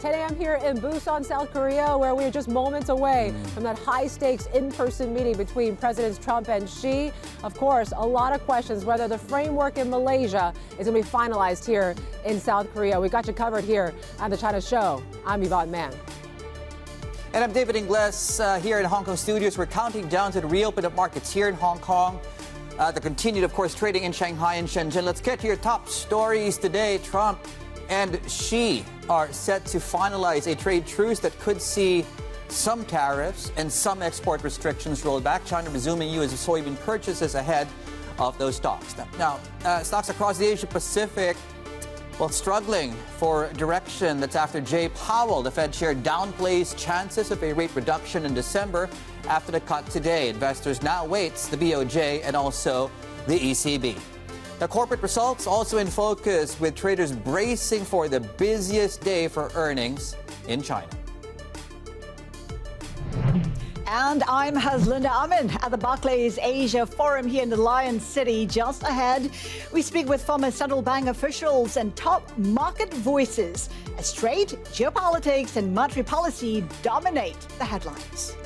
10 a.m. here in Busan, South Korea, where we're just moments away from that high-stakes in-person meeting between Presidents Trump and Xi. Of course, a lot of questions whether the framework in Malaysia is going to be finalized here in South Korea. We got you covered here on the China Show. I'm Yvonne Man. And I'm David Ingles here in Hong Kong studios. We're counting down to the reopen of markets here in Hong Kong. The continued, of course, trading in Shanghai and Shenzhen. Let's get to your top stories today. Trump and Xi are set to finalize a trade truce that could see some tariffs and some export restrictions rolled back. China resuming U.S. soybean purchases ahead of those talks. Now, stocks across the Asia-Pacific, well, struggling for direction. That's after Jay Powell, the Fed chair, downplays chances of a rate reduction in December after the cut today. Investors now await the BOJ and also the ECB. The corporate results also in focus, with traders bracing for the busiest day for earnings in China. And I'm Haslinda Amin at the Barclays Asia Forum here in the Lion City. Just ahead, we speak with former central bank officials and top market voices as trade, geopolitics, and monetary policy dominate the headlines.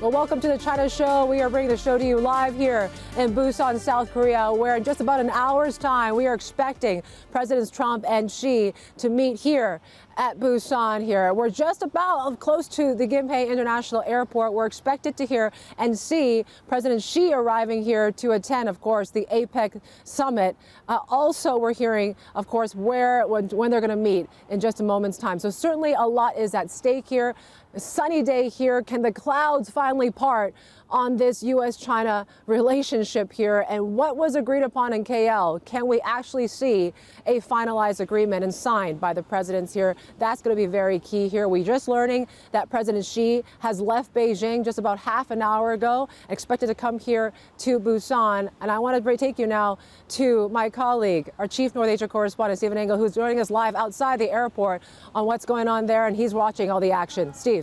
Well, welcome to the China Show. We are bringing the show to you live here in Busan, South Korea, where in just about an hour's time, we are expecting Presidents Trump and Xi to meet here at Busan here. We're just about close to the Gimhae International Airport. We're expected to hear and see President Xi arriving here to attend, of course, the APEC summit. Also, we're hearing, of course, when they're going to meet in just a moment's time. So certainly a lot is at stake here. A sunny day here. Can the clouds finally part on this U.S.-China relationship here? And what was agreed upon in KL? Can we actually see a finalized agreement and signed by the presidents here? That's going to be very key here. We're just learning that President Xi has left Beijing just about half an hour ago, expected to come here to Busan. And I want to take you now to my colleague, our chief North Asia correspondent, Stephen Engel, who's joining us live outside the airport on what's going on there. And he's watching all the action. Steve.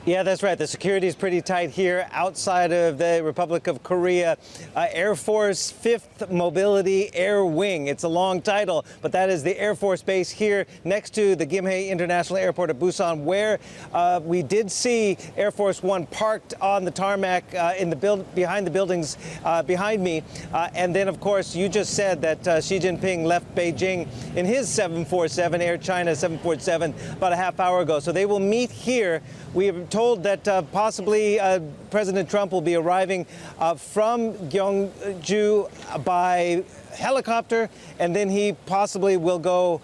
Yeah, that's right. The security is pretty tight here outside of the Republic of Korea. Air Force 5th Mobility Air Wing. It's a long title, but that is the Air Force Base here next to the Gimhae International Airport of Busan, where we did see Air Force One parked on the tarmac behind the buildings behind me. And then, of course, you just said that Xi Jinping left Beijing in his 747, Air China 747, about a half hour ago. So they will meet here. We have told that possibly President Trump will be arriving from Gyeongju by helicopter, and then he possibly will go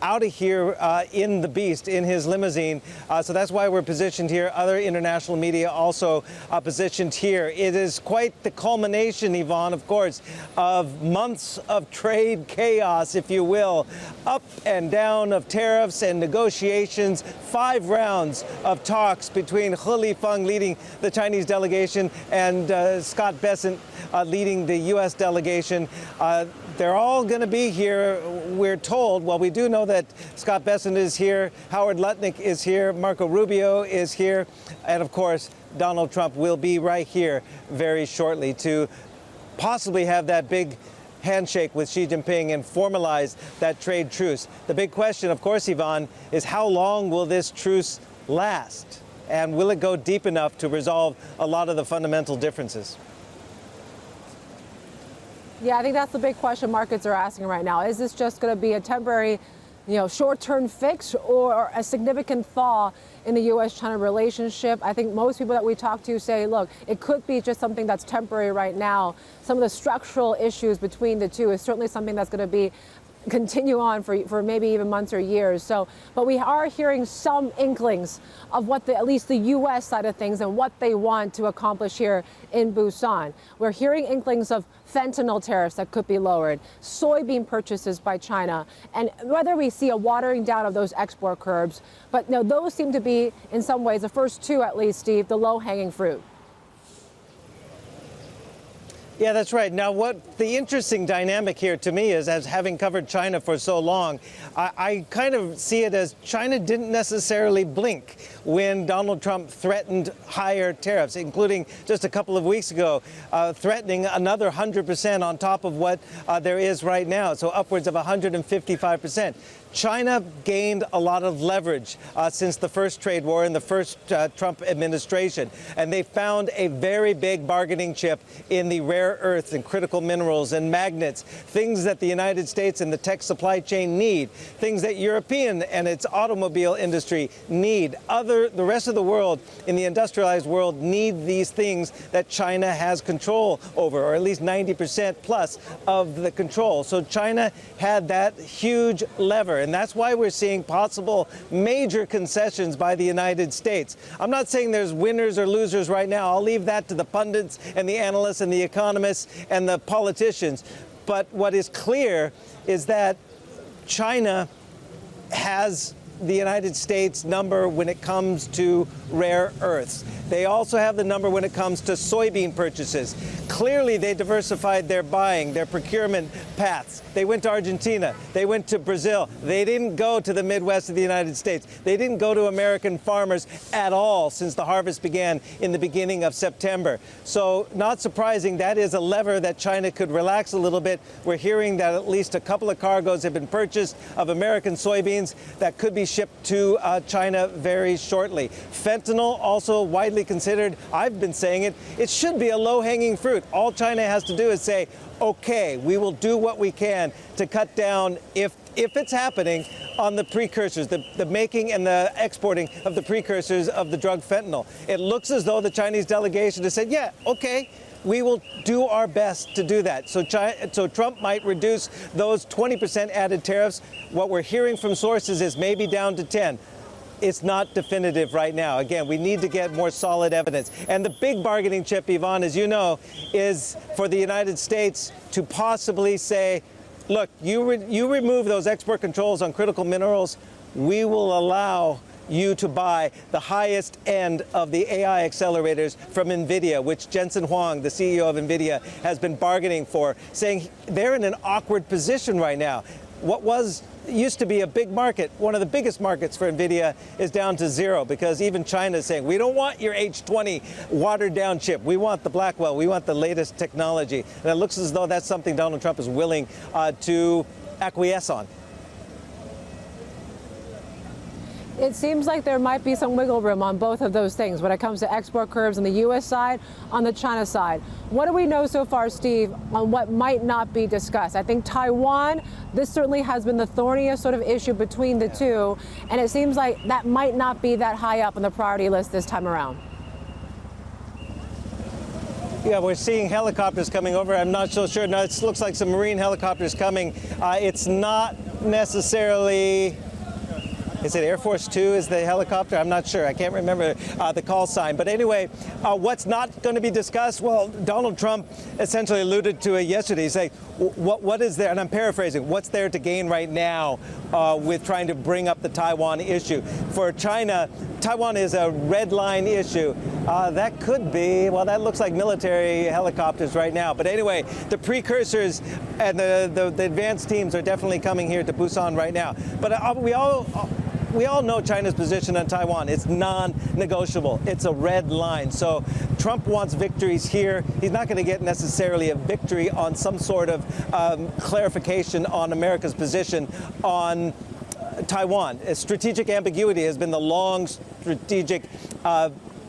out of here in the Beast, in his limousine. So that's why we're positioned here. Other international media also positioned here. It is quite the culmination, Yvonne, of course, of months of trade chaos, if you will, up and down of tariffs and negotiations, 5 rounds of talks between He Lifeng leading the Chinese delegation and Scott Bessent leading the U.S. delegation. They're all going to be here, we're told. Well, we do know that Scott Bessent is here, Howard Lutnick is here, Marco Rubio is here, and of course, Donald Trump will be right here very shortly to possibly have that big handshake with Xi Jinping and formalize that trade truce. The big question, of course, Yvonne, is how long will this truce last? And will it go deep enough to resolve a lot of the fundamental differences? Yeah, I think that's the big question markets are asking right now. Is this just going to be a temporary, short-term fix or a significant thaw in the U.S.-China relationship? I think most people that we talk to say, look, it could be just something that's temporary right now. Some of the structural issues between the two is certainly something that's going to continue on for maybe even months or years. But we are hearing some inklings of what at least the U.S. side of things and what they want to accomplish here in Busan. We're hearing inklings of fentanyl tariffs that could be lowered, soybean purchases by China, and whether we see a watering down of those export curbs. But those seem to be, in some ways, the first two at least, Steve, the low-hanging fruit. Yeah, that's right. Now, what the interesting dynamic here to me is, as having covered China for so long, I kind of see it as China didn't necessarily blink when Donald Trump threatened higher tariffs, including just a couple of weeks ago, threatening another 100% on top of what there is right now, so upwards of 155%. China gained a lot of leverage since the first trade war in the first Trump administration, and they found a very big bargaining chip in the rare earths and critical minerals and magnets, things that the United States and the tech supply chain need, things that European and its automobile industry need. The rest of the world, in the industrialized world, need these things that China has control over, or at least 90% plus of the control. So China had that huge lever. And that's why we're seeing possible major concessions by the United States. I'm not saying there's winners or losers right now. I'll leave that to the pundits and the analysts and the economists and the politicians. But what is clear is that China has the United States number when it comes to rare earths. They also have the number when it comes to soybean purchases. Clearly, they diversified their buying, their procurement paths. They went to Argentina. They went to Brazil. They didn't go to the Midwest of the United States. They didn't go to American farmers at all since the harvest began in the beginning of September. So, not surprising, that is a lever that China could relax a little bit. We're hearing that at least a couple of cargoes have been purchased of American soybeans that could be shipped to China very shortly. Fentanyl, also widely considered, I've been saying it, it should be a low-hanging fruit. All China has to do is say, okay, we will do what we can to cut down, if it's happening, on the precursors, the making and the exporting of the precursors of the drug fentanyl. It looks as though the Chinese delegation has said, yeah, okay, we will do our best to do that. So Trump might reduce those 20% added tariffs. What we're hearing from sources is maybe down to 10. It's not definitive right now. Again, we need to get more solid evidence. And the big bargaining chip, Yvonne, as you know, is for the United States to possibly say, look, you remove those export controls on critical minerals, we will allow you to buy the highest end of the AI accelerators from NVIDIA, which Jensen Huang, the CEO of NVIDIA, has been bargaining for, saying they're in an awkward position right now. What used to be a big market, one of the biggest markets for NVIDIA, is down to zero because even China is saying, we don't want your H20 watered down chip. We want the Blackwell. We want the latest technology. And it looks as though that's something Donald Trump is willing to acquiesce on. It seems like there might be some wiggle room on both of those things when it comes to export curbs on the U.S. side, on the China side. What do we know so far, Steve, on what might not be discussed? I think Taiwan, this certainly has been the thorniest sort of issue between the two, and it seems like that might not be that high up on the priority list this time around. Yeah, we're seeing helicopters coming over. I'm not so sure. No, it looks like some Marine helicopters coming. It's not necessarily... Is it Air Force 2 is the helicopter? I'm not sure. I can't remember the call sign. But anyway, what's not going to be discussed? Well, Donald Trump essentially alluded to it yesterday. He's saying, what is there? And I'm paraphrasing. What's there to gain right now with trying to bring up the Taiwan issue? For China, Taiwan is a red line issue. That could be, well, that looks like military helicopters right now. But anyway, the precursors and the advanced teams are definitely coming here to Busan right now. But we all know China's position on Taiwan. It's non-negotiable. It's a red line. So Trump wants victories here. He's not going to get necessarily a victory on some sort of clarification on America's position on Taiwan. Strategic ambiguity has been the long strategic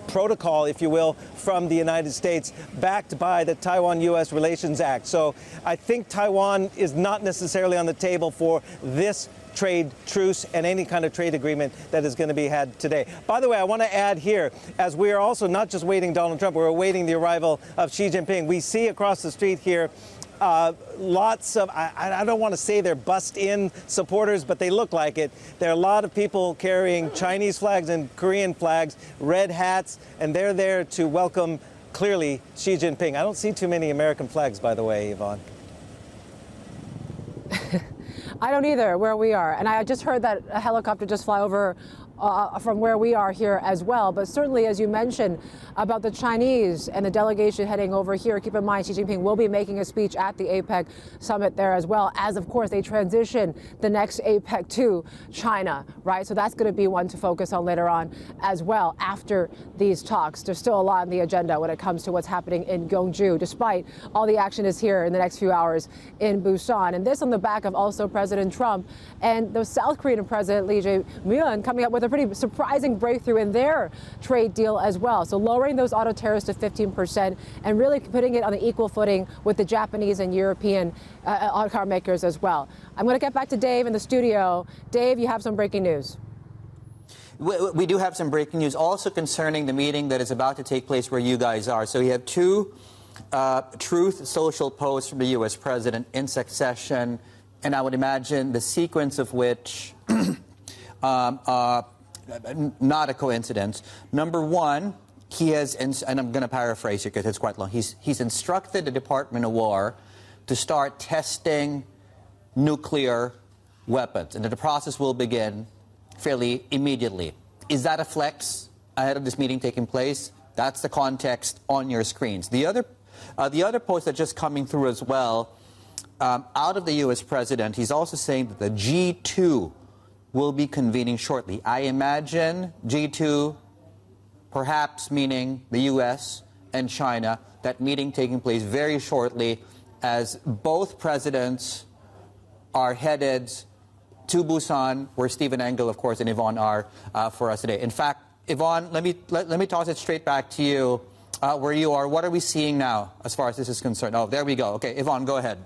protocol, if you will, from the United States, backed by the Taiwan-U.S. Relations Act. So I think Taiwan is not necessarily on the table for this trade truce and any kind of trade agreement that is going to be had today. By the way, I want to add here, as we are also not just waiting Donald Trump, we're awaiting the arrival of Xi Jinping. We see across the street here lots of, I don't want to say they're bust-in supporters, but they look like it. There are a lot of people carrying Chinese flags and Korean flags, red hats, and they're there to welcome, clearly, Xi Jinping. I don't see too many American flags, by the way, Yvonne. I don't either, where we are. And I just heard that a helicopter just fly over from where we are here as well. But certainly, as you mentioned, about the Chinese and the delegation heading over here, keep in mind Xi Jinping will be making a speech at the APEC summit there as well, as of course they transition the next APEC to China, right? So that's going to be one to focus on later on as well after these talks. There's still a lot on the agenda when it comes to what's happening in Gyeongju, despite all the action is here in the next few hours in Busan. And this on the back of also President Trump and the South Korean President Lee Jae-myung coming up with a pretty surprising breakthrough in their trade deal as well. So lowering those auto tariffs to 15% and really putting it on the equal footing with the Japanese and European auto car makers as well. I'm going to get back to Dave in the studio. Dave, you have some breaking news. We do have some breaking news also concerning the meeting that is about to take place where you guys are. So we have two Truth Social posts from the U.S. president in succession, and I would imagine the sequence of which not a coincidence. Number one, he has, and I'm going to paraphrase here because it's quite long, he's instructed the Department of War to start testing nuclear weapons, and that the process will begin fairly immediately. Is that a flex ahead of this meeting taking place? That's the context on your screens. The other post that's just coming through as well, out of the U.S. president, he's also saying that the G2 will be convening shortly. I imagine G2 perhaps meaning the U.S. and China, that meeting taking place very shortly as both presidents are headed to Busan, where Stephen Engel, of course, and Yvonne are for us today. In fact, Yvonne, let me toss it straight back to you where you are. What are we seeing now as far as this is concerned? Oh, there we go. Okay, Yvonne, go ahead.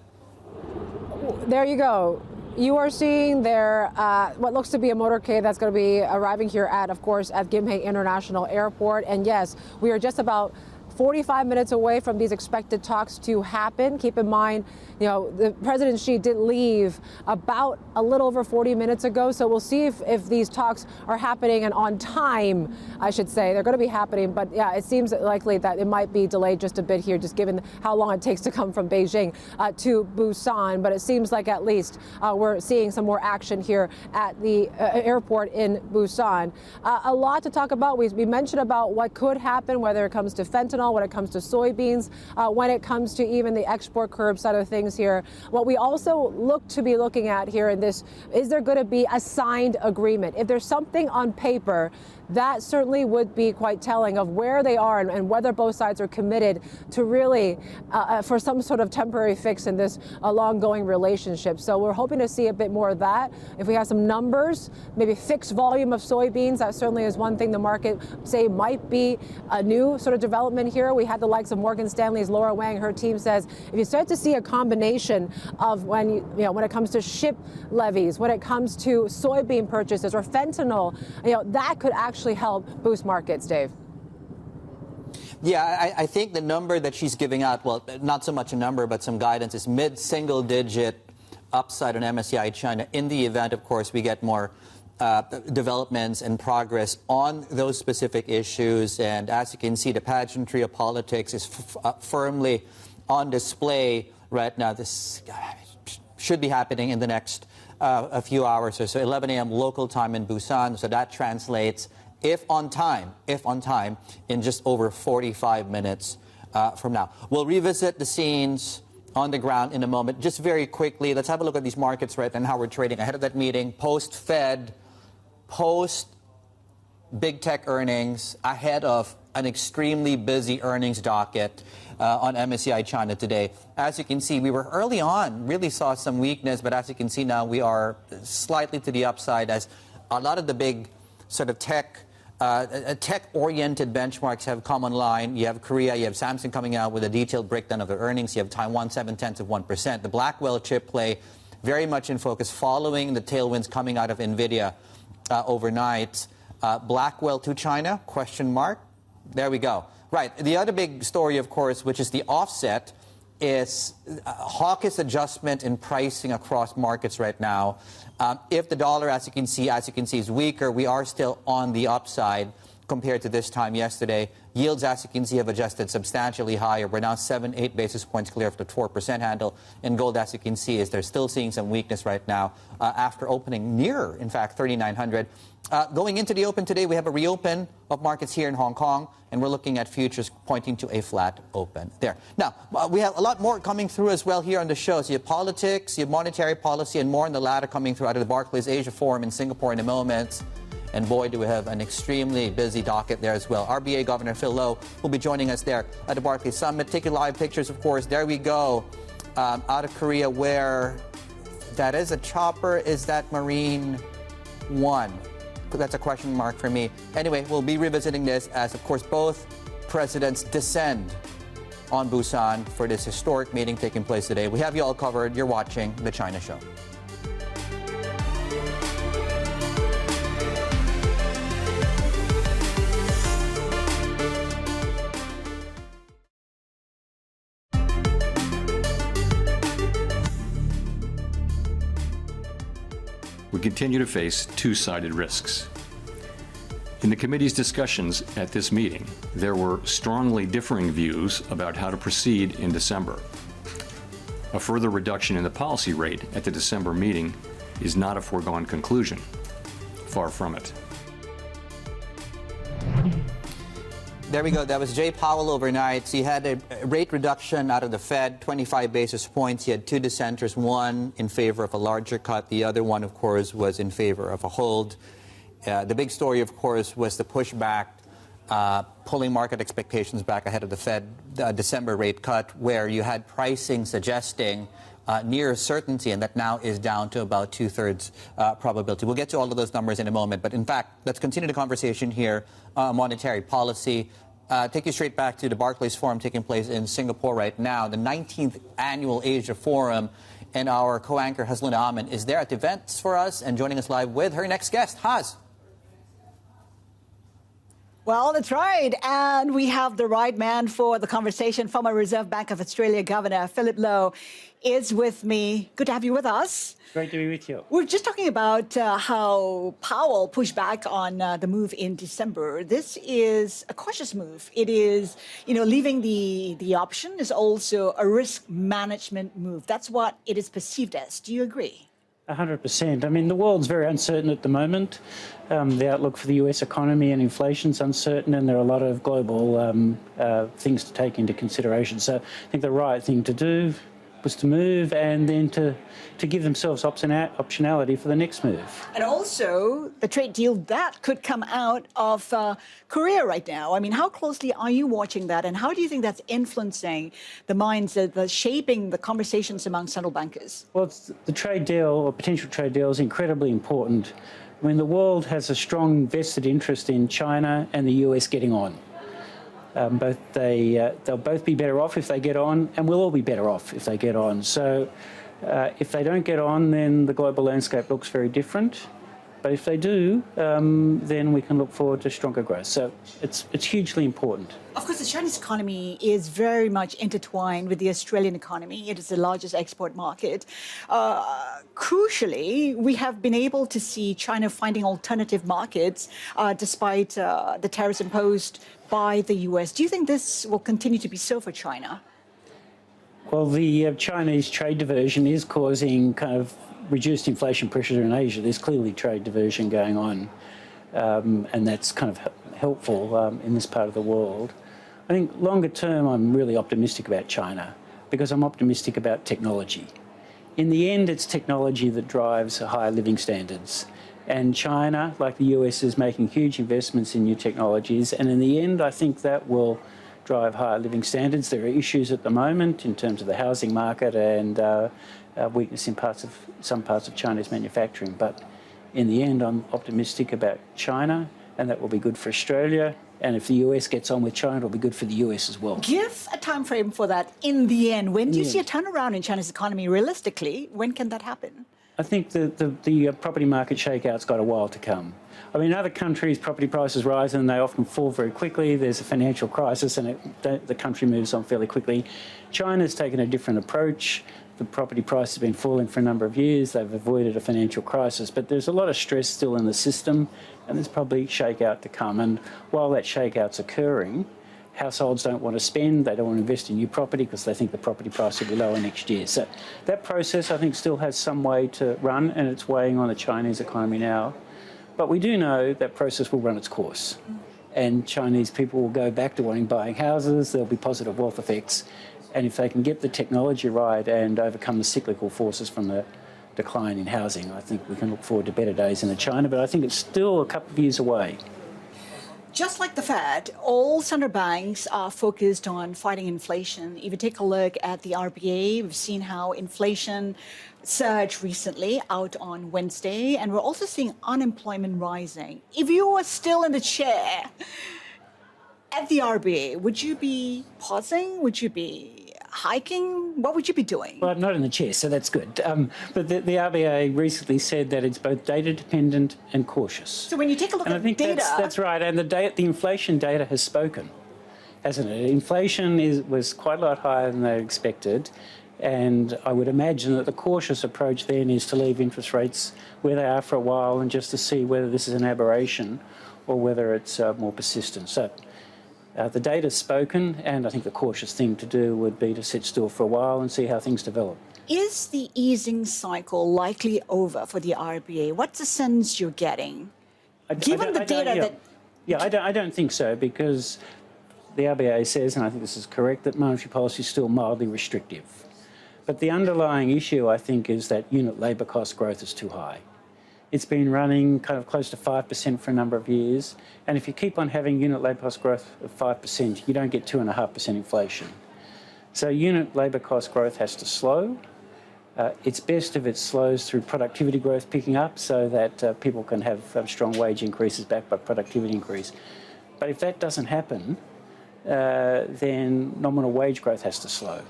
There you go. You are seeing there what looks to be a motorcade that's going to be arriving here at, of course, at Gimhae International Airport. And yes, we are just about 45 minutes away from these expected talks to happen. Keep in mind, you know, the President Xi did leave about a little over 40 minutes ago. So we'll see if these talks are happening and on time, I should say. They're going to be happening. But yeah, it seems likely that it might be delayed just a bit here, just given how long it takes to come from Beijing to Busan. But it seems like at least we're seeing some more action here at the airport in Busan. A lot to talk about. We mentioned about what could happen, whether it comes to fentanyl, when it comes to soybeans, when it comes to even the export curb side of things here. What we also look to be looking at here in this, is there going to be a signed agreement? If there's something on paper, that certainly would be quite telling of where they are and whether both sides are committed to really for some sort of temporary fix in this long-going relationship. So we're hoping to see a bit more of that. If we have some numbers, maybe fixed volume of soybeans, that certainly is one thing the market say might be a new sort of development here. We had the likes of Morgan Stanley's Laura Wang. Her team says if you start to see a combination of when it comes to ship levies, when it comes to soybean purchases or fentanyl, that could actually help boost markets, Dave. Yeah, I think the number that she's giving out, well, not so much a number, but some guidance, is mid-single digit upside on MSCI China in the event, of course, we get more developments and progress on those specific issues. And as you can see, the pageantry of politics is firmly on display right now. This should be happening in the next a few hours or so, 11 a.m. local time in Busan. So that translates, if on time, in just over 45 minutes from now. We'll revisit the scenes on the ground in a moment. Just very quickly, let's have a look at these markets right and how we're trading ahead of that meeting, post-Fed, post-big tech earnings, ahead of an extremely busy earnings docket on MSCI China today. As you can see, we were early on, really saw some weakness, but as you can see now, we are slightly to the upside as a lot of the big sort of tech-oriented benchmarks have come online. You have Korea, you have Samsung coming out with a detailed breakdown of their earnings. You have Taiwan 0.7%. The Blackwell chip play very much in focus following the tailwinds coming out of NVIDIA overnight. Blackwell to China, question mark. There we go. Right. The other big story, of course, which is the offset, is hawkish adjustment in pricing across markets right now. If the dollar, as you can see, is weaker, we are still on the upside compared to this time yesterday. Yields, as you can see, have adjusted substantially higher. We're now 7-8 basis points clear of the 4% handle. And gold, as you can see, is they're still seeing some weakness right now after opening near, in fact, 3,900. Going into the open today, we have a reopen of markets here in Hong Kong, and we're looking at futures pointing to a flat open there. Now, we have a lot more coming through as well here on the show. So you have politics, you have monetary policy, and more on the latter coming through out of the Barclays Asia Forum in Singapore in a moment. And boy, do we have an extremely busy docket there as well. RBA Governor Philip Lowe will be joining us there at the Barclays Summit. Taking live pictures, of course. There we go, out of Korea, where that is a chopper. Is that Marine One? That's a question mark for me. Anyway, we'll be revisiting this as, of course, both presidents descend on Busan for this historic meeting taking place today. We have you all covered. You're watching The China Show. We continue to face two-sided risks. In the committee's discussions at this meeting, there were strongly differing views about how to proceed in December. A further reduction in the policy rate at the December meeting is not a foregone conclusion. Far from it. There we go. That was Jay Powell overnight. So you had a rate reduction out of the Fed, 25 basis points. You had two dissenters, one in favor of a larger cut. The other one, of course, was in favor of a hold. The big story, of course, was the pushback, pulling market expectations back ahead of the Fed December rate cut, where you had pricing suggesting near certainty, and that now is down to about 2/3 probability. We'll get to all of those numbers in a moment. But in fact, let's continue the conversation here on monetary policy. Take you straight back to the Barclays Forum taking place in Singapore right now, the 19th Annual Asia Forum. And our co-anchor, Hasluna Amin, is there at the events for us and joining us live with her next guest, Haz. Well, that's right. And we have the right man for the conversation. Former Reserve Bank of Australia Governor Philip Lowe is with me. Good to have you with us. Great to be with you. We're just talking about how Powell pushed back on the move in December. This is a cautious move. It is, leaving the option is also a risk management move. That's what it is perceived as. Do you agree? 100%. I mean, the world's very uncertain at the moment. The outlook for the US economy and inflation's uncertain, and there are a lot of global things to take into consideration. So I think the right thing to do was to move and then to give themselves optionality for the next move. And also the trade deal that could come out of Korea right now. I mean, how closely are you watching that, and how do you think that's influencing the minds, the shaping the conversations among central bankers? Well, the trade deal or potential trade deal is incredibly important. I mean, the world has a strong vested interest in China and the US getting on. They'll both be better off if they get on, and we'll all be better off if they get on. So if they don't get on, then the global landscape looks very different. But if they do, then we can look forward to stronger growth. So it's hugely important. Of course, the Chinese economy is very much intertwined with the Australian economy. It is the largest export market. Crucially, we have been able to see China finding alternative markets despite the tariffs imposed by the US. Do you think this will continue to be so for China? Well, the Chinese trade diversion is causing kind of reduced inflation pressure in Asia. There's clearly trade diversion going on, and that's kind of helpful in this part of the world. I think longer term, I'm really optimistic about China because I'm optimistic about technology. In the end, it's technology that drives higher living standards. And China, like the US, is making huge investments in new technologies. And in the end, I think that will drive higher living standards. There are issues at the moment in terms of the housing market and weakness in some parts of China's manufacturing. But in the end, I'm optimistic about China, and that will be good for Australia. And if the US gets on with China, it'll be good for the US as well. Give a time frame for that in the end. When do you see a turnaround in China's economy realistically? When can that happen? I think the property market shakeout's got a while to come. I mean, in other countries, property prices rise and they often fall very quickly. There's a financial crisis and the country moves on fairly quickly. China's taken a different approach. The property price has been falling for a number of years. They've avoided a financial crisis, but there's a lot of stress still in the system, and there's probably shakeout to come. And while that shakeout's occurring, Households don't want to spend, they don't want to invest in new property because they think the property price will be lower next year. So that process, I think, still has some way to run, and it's weighing on the Chinese economy now. But we do know that process will run its course, and Chinese people will go back to buying houses, there'll be positive wealth effects, and if they can get the technology right and overcome the cyclical forces from the decline in housing, I think we can look forward to better days in China, but I think it's still a couple of years away. Just like the Fed, all central banks are focused on fighting inflation. If you take a look at the RBA, we've seen how inflation surged recently out on Wednesday, and we're also seeing unemployment rising. If you were still in the chair at the RBA, would you be pausing? Would you be hiking? What would you be doing? Well, I'm not in the chair, so that's good. But the RBA recently said that it's both data dependent and cautious. So when you take a look and at I think data... That's right, and the inflation data has spoken, hasn't it? Inflation was quite a lot higher than they expected, and I would imagine that the cautious approach then is to leave interest rates where they are for a while and just to see whether this is an aberration or whether it's more persistent. So the data's spoken, and I think the cautious thing to do would be to sit still for a while and see how things develop. Is the easing cycle likely over for the RBA? What's the sense you're getting? Given the data that... Yeah, I don't think so, because the RBA says, and I think this is correct, that monetary policy is still mildly restrictive. But the underlying issue, I think, is that unit labour cost growth is too high. It's been running kind of close to 5% for a number of years. And if you keep on having unit labour cost growth of 5%, you don't get 2.5% inflation. So unit labour cost growth has to slow. It's best if it slows through productivity growth picking up so that people can have strong wage increases backed by productivity increase. But if that doesn't happen, then nominal wage growth has to slow.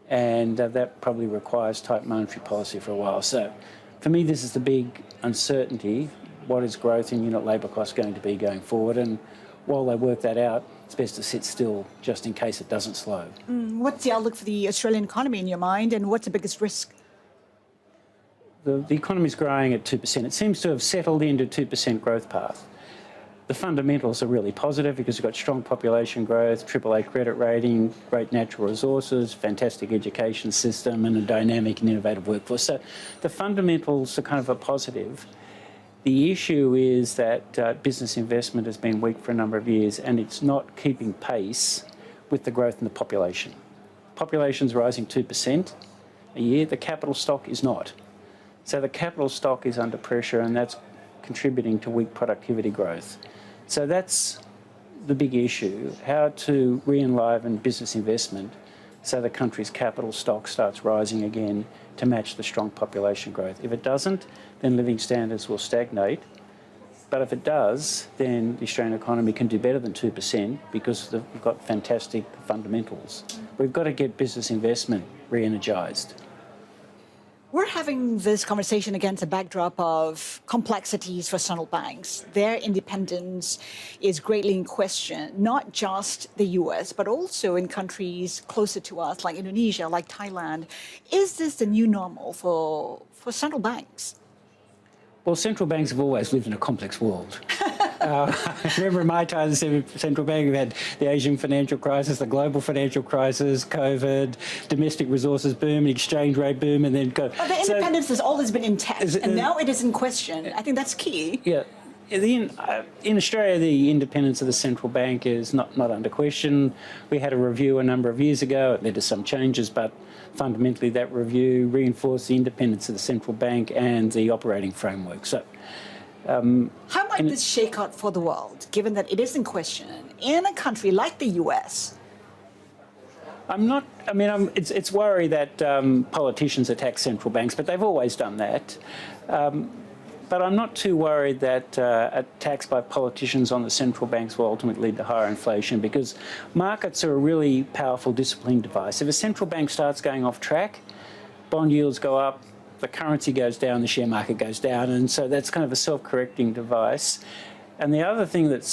And that probably requires tight monetary policy for a while. So for me, this is the big uncertainty. What is growth in unit labour costs going to be going forward? And while they work that out, it's best to sit still just in case it doesn't slow. What's the outlook for the Australian economy in your mind, and what's the biggest risk? The economy is growing at 2%. It seems to have settled into 2% growth path. The fundamentals are really positive because we've got strong population growth, AAA credit rating, great natural resources, fantastic education system, and a dynamic and innovative workforce. So the fundamentals are kind of a positive. The issue is that business investment has been weak for a number of years, and it's not keeping pace with the growth in the population. Population's rising 2% a year. The capital stock is not. So the capital stock is under pressure, and that's contributing to weak productivity growth. So that's the big issue, how to re-enliven business investment so the country's capital stock starts rising again to match the strong population growth. If it doesn't, then living standards will stagnate. But if it does, then the Australian economy can do better than 2% because we've got fantastic fundamentals. We've got to get business investment re-energised. We're having this conversation against a backdrop of complexities for central banks. Their independence is greatly in question, not just the US, but also in countries closer to us, like Indonesia, like Thailand. Is this the new normal for central banks? Well, central banks have always lived in a complex world. I remember in my time as central bank, we had the Asian financial crisis, the global financial crisis, COVID, domestic resources boom, exchange rate boom, and then COVID. But the independence has always been intact, and now it is in question. I think that's key. Yeah. In Australia, the independence of the central bank is not under question. We had a review a number of years ago. It led to some changes, but fundamentally that review reinforced the independence of the central bank and the operating framework. So, how might this shake out for the world, given that it is in question in a country like the US? It's worry that politicians attack central banks, but they've always done that. But I'm not too worried that attacks by politicians on the central banks will ultimately lead to higher inflation, because markets are a really powerful disciplining device. If a central bank starts going off track, bond yields go up, the currency goes down, the share market goes down, and so that's kind of a self-correcting device. And the other thing that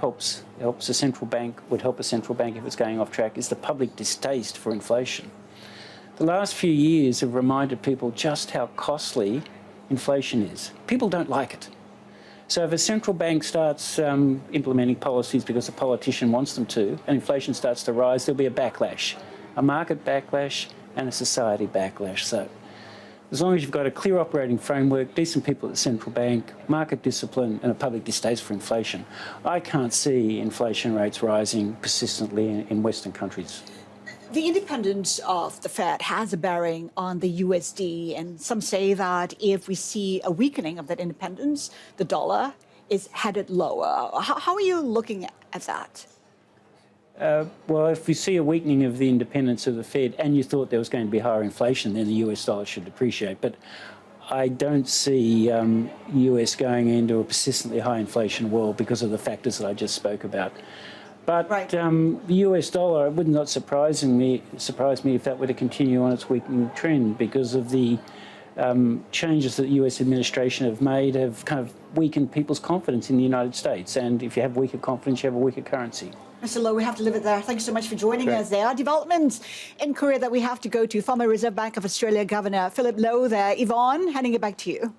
helps a central bank, would help a central bank if it's going off track, is the public distaste for inflation. The last few years have reminded people just how costly inflation is. People don't like it. So if a central bank starts implementing policies because a politician wants them to, and inflation starts to rise, there'll be a backlash, a market backlash and a society backlash. So as long as you've got a clear operating framework, decent people at the central bank, market discipline and a public distaste for inflation, I can't see inflation rates rising persistently in Western countries. The independence of the Fed has a bearing on the USD, and some say that if we see a weakening of that independence, the dollar is headed lower. How are you looking at that? Well, if we see a weakening of the independence of the Fed and you thought there was going to be higher inflation, then the US dollar should depreciate. But I don't see US going into a persistently high inflation world because of the factors that I just spoke about. But right. The US dollar, it would not surprise me if that were to continue on its weakening trend, because of the changes that the US administration have made have kind of weakened people's confidence in the United States. And if you have weaker confidence, you have a weaker currency. Mr. Lowe, we have to leave it there. Thank you so much for joining Great. us. There are developments in Korea that we have to go to. Former Reserve Bank of Australia Governor Philip Lowe there. Yvonne, handing it back to you.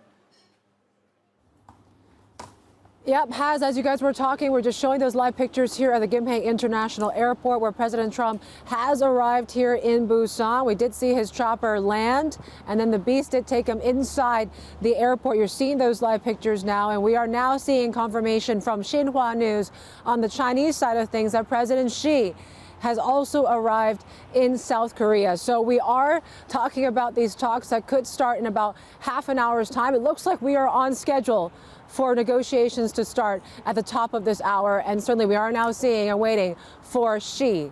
Yep, as you guys were talking, we're just showing those live pictures here at the Gimhae International Airport, where President Trump has arrived here in Busan. We did see his chopper land, and then the Beast did take him inside the airport. You're seeing those live pictures now, and we are now seeing confirmation from Xinhua News on the Chinese side of things that President Xi has also arrived in South Korea. So we are talking about these talks that could start in about half an hour's time. It looks like we are on schedule for negotiations to start at the top of this hour. And certainly we are now seeing and waiting for Xi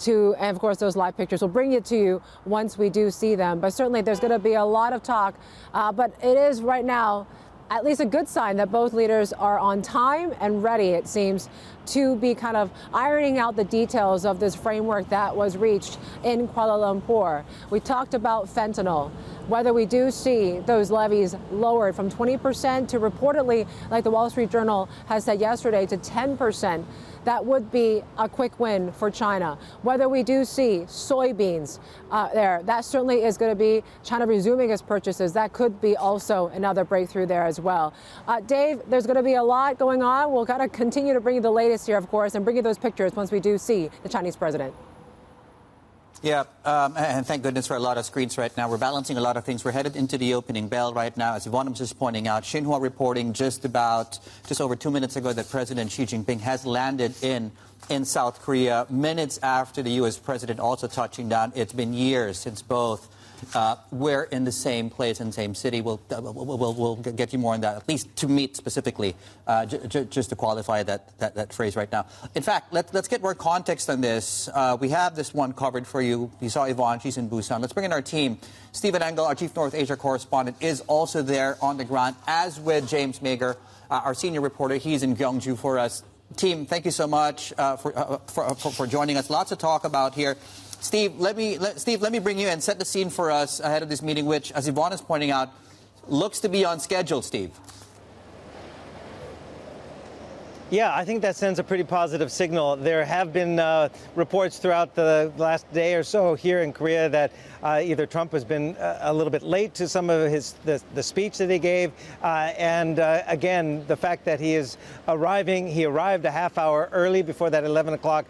to, and of course those live pictures will bring it to you once we do see them. But certainly there's going to be a lot of talk. But it is right now at least a good sign that both leaders are on time and ready, it seems, to be kind of ironing out the details of this framework that was reached in Kuala Lumpur. We talked about fentanyl, whether we do see those levies lowered from 20% to reportedly, like the Wall Street Journal has said yesterday, to 10%. That would be a quick win for China. Whether we do see soybeans there, that certainly is going to be China resuming its purchases. That could be also another breakthrough there as well. Dave, there's going to be a lot going on. We'll kind of continue to bring you the latest here, of course, and bring you those pictures once we do see the Chinese president. Yeah, and thank goodness for a lot of screens right now. We're balancing a lot of things. We're headed into the opening bell right now. As Yvonne was just pointing out, Xinhua reporting just over 2 minutes ago that President Xi Jinping has landed in South Korea, minutes after the U.S. president also touching down. It's been years since both were in the same place and same city. We'll get you more on that, at least to meet specifically, just to qualify that phrase right now. In fact, let's get more context on this. We have this one covered for you. You saw Yvonne, she's in Busan. Let's bring in our team. Stephen Engel, our Chief North Asia correspondent, is also there on the ground, as with James Mager, our senior reporter. He's in Gyeongju for us. Team, thank you so much for joining us. Lots to talk about here. Steve, let me bring you and set the scene for us ahead of this meeting, which, as Yvonne is pointing out, looks to be on schedule, Steve. Yeah, I think that sends a pretty positive signal. There have been reports throughout the last day or so here in Korea that either Trump has been a little bit late to some of the speech that he gave, and again, the fact that he is arriving. He arrived a half hour early before that 11 o'clock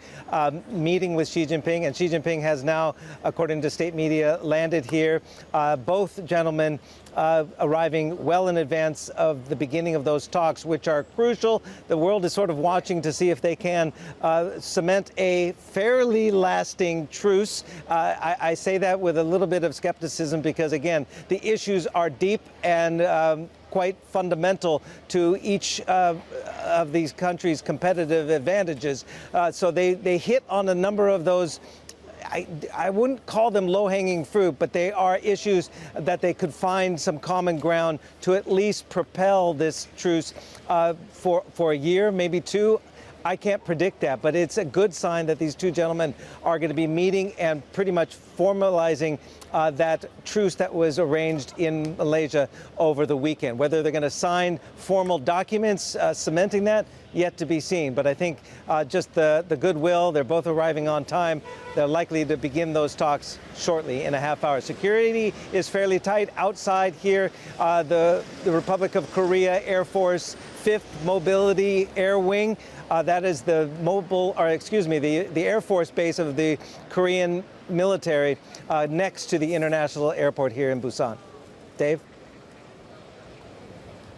meeting with Xi Jinping, and Xi Jinping has now, according to state media, landed here. Both gentlemen arriving well in advance of the beginning of those talks, which are crucial. The world is sort of watching to see if they can cement a fairly lasting truce. I say that with a little bit of skepticism because, again, the issues are deep and quite fundamental to each of these countries' competitive advantages. So they hit on a number of those. I wouldn't call them low-hanging fruit, but they are issues that they could find some common ground to at least propel this truce for a year, maybe two. I can't predict that, but it's a good sign that these two gentlemen are going to be meeting and pretty much formalizing that truce that was arranged in Malaysia over the weekend. Whether they're going to sign formal documents cementing that, yet to be seen. But I think just the goodwill, they're both arriving on time. They're likely to begin those talks shortly in a half hour. Security is fairly tight outside here. The Republic of Korea Air Force Fifth Mobility Air Wing. That is the the Air Force base of the Korean military next to the international airport here in Busan. Dave?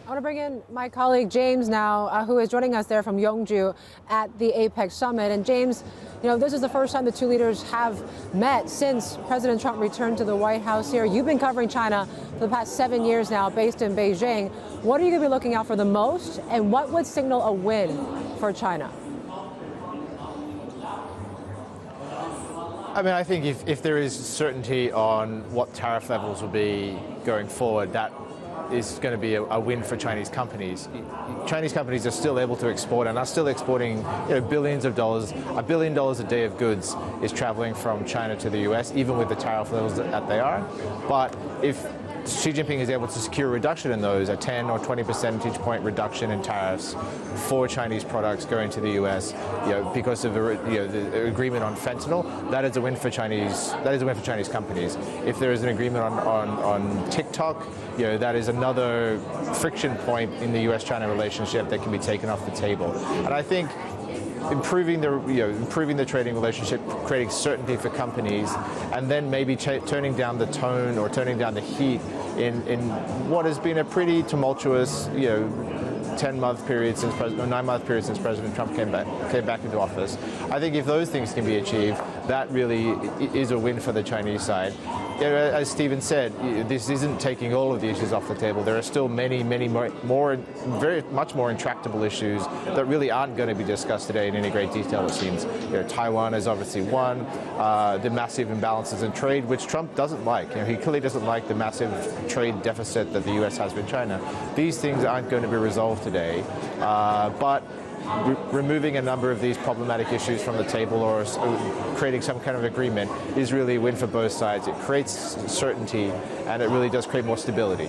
I want to bring in my colleague James now, who is joining us there from Yeongju at the APEC summit. And James, you know, this is the first time the two leaders have met since President Trump returned to the White House here. You've been covering China for the past 7 years now, based in Beijing. What are you going to be looking out for the most, and what would signal a win for China? I mean, I think if there is certainty on what tariff levels will be going forward, that is going to be a win for Chinese companies. Chinese companies are still able to export and are still exporting billions of dollars. $1 billion a day of goods is traveling from China to the US, even with the tariff levels that they are. But if Xi Jinping is able to secure a reduction in those, a 10 or 20 percentage point reduction in tariffs for Chinese products going to the U.S., because of the agreement on fentanyl, that is a win for Chinese. That is a win for Chinese companies. If there is an agreement on TikTok, that is another friction point in the U.S.-China relationship that can be taken off the table. And I think improving the trading relationship, creating certainty for companies, and then maybe turning down the tone or turning down the heat in what has been a pretty tumultuous 10-month period since 9-month period since President Trump came back into office. I think if those things can be achieved, that really is a win for the Chinese side. As Stephen said, this isn't taking all of the issues off the table. There are still many more, very much more intractable issues that really aren't going to be discussed today in any great detail, it seems. Taiwan is obviously one, the massive imbalances in trade, which Trump doesn't like. He clearly doesn't like the massive trade deficit that the U.S. has with China. These things aren't going to be resolved today, but removing a number of these problematic issues from the table or creating some kind of agreement is really a win for both sides. It creates certainty, and it really does create more stability.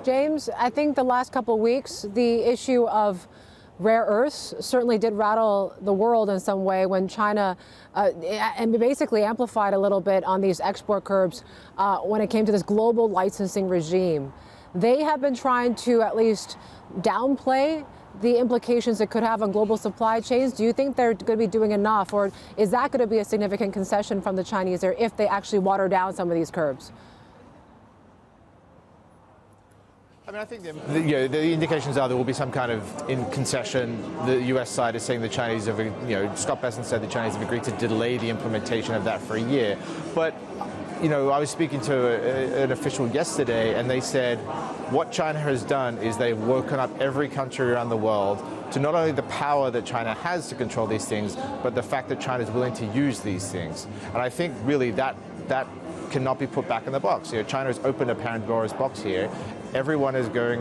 James, I think the last couple of weeks, the issue of rare earths certainly did rattle the world in some way when China and basically amplified a little bit on these export curbs when it came to this global licensing regime. They have been trying to at least downplay the implications it could have on global supply chains. Do you think they're going to be doing enough, or is that going to be a significant concession from the Chinese there if they actually water down some of these curbs? I mean, I think the indications are there will be some kind of concession. The U.S. side is saying the Chinese have, Scott Bessent said the Chinese have agreed to delay the implementation of that for a year. But I was speaking to an official yesterday, and they said what China has done is they've woken up every country around the world to not only the power that China has to control these things, but the fact that China is willing to use these things. And I think really that cannot be put back in the box. China has opened a Pandora's box here. Everyone is going,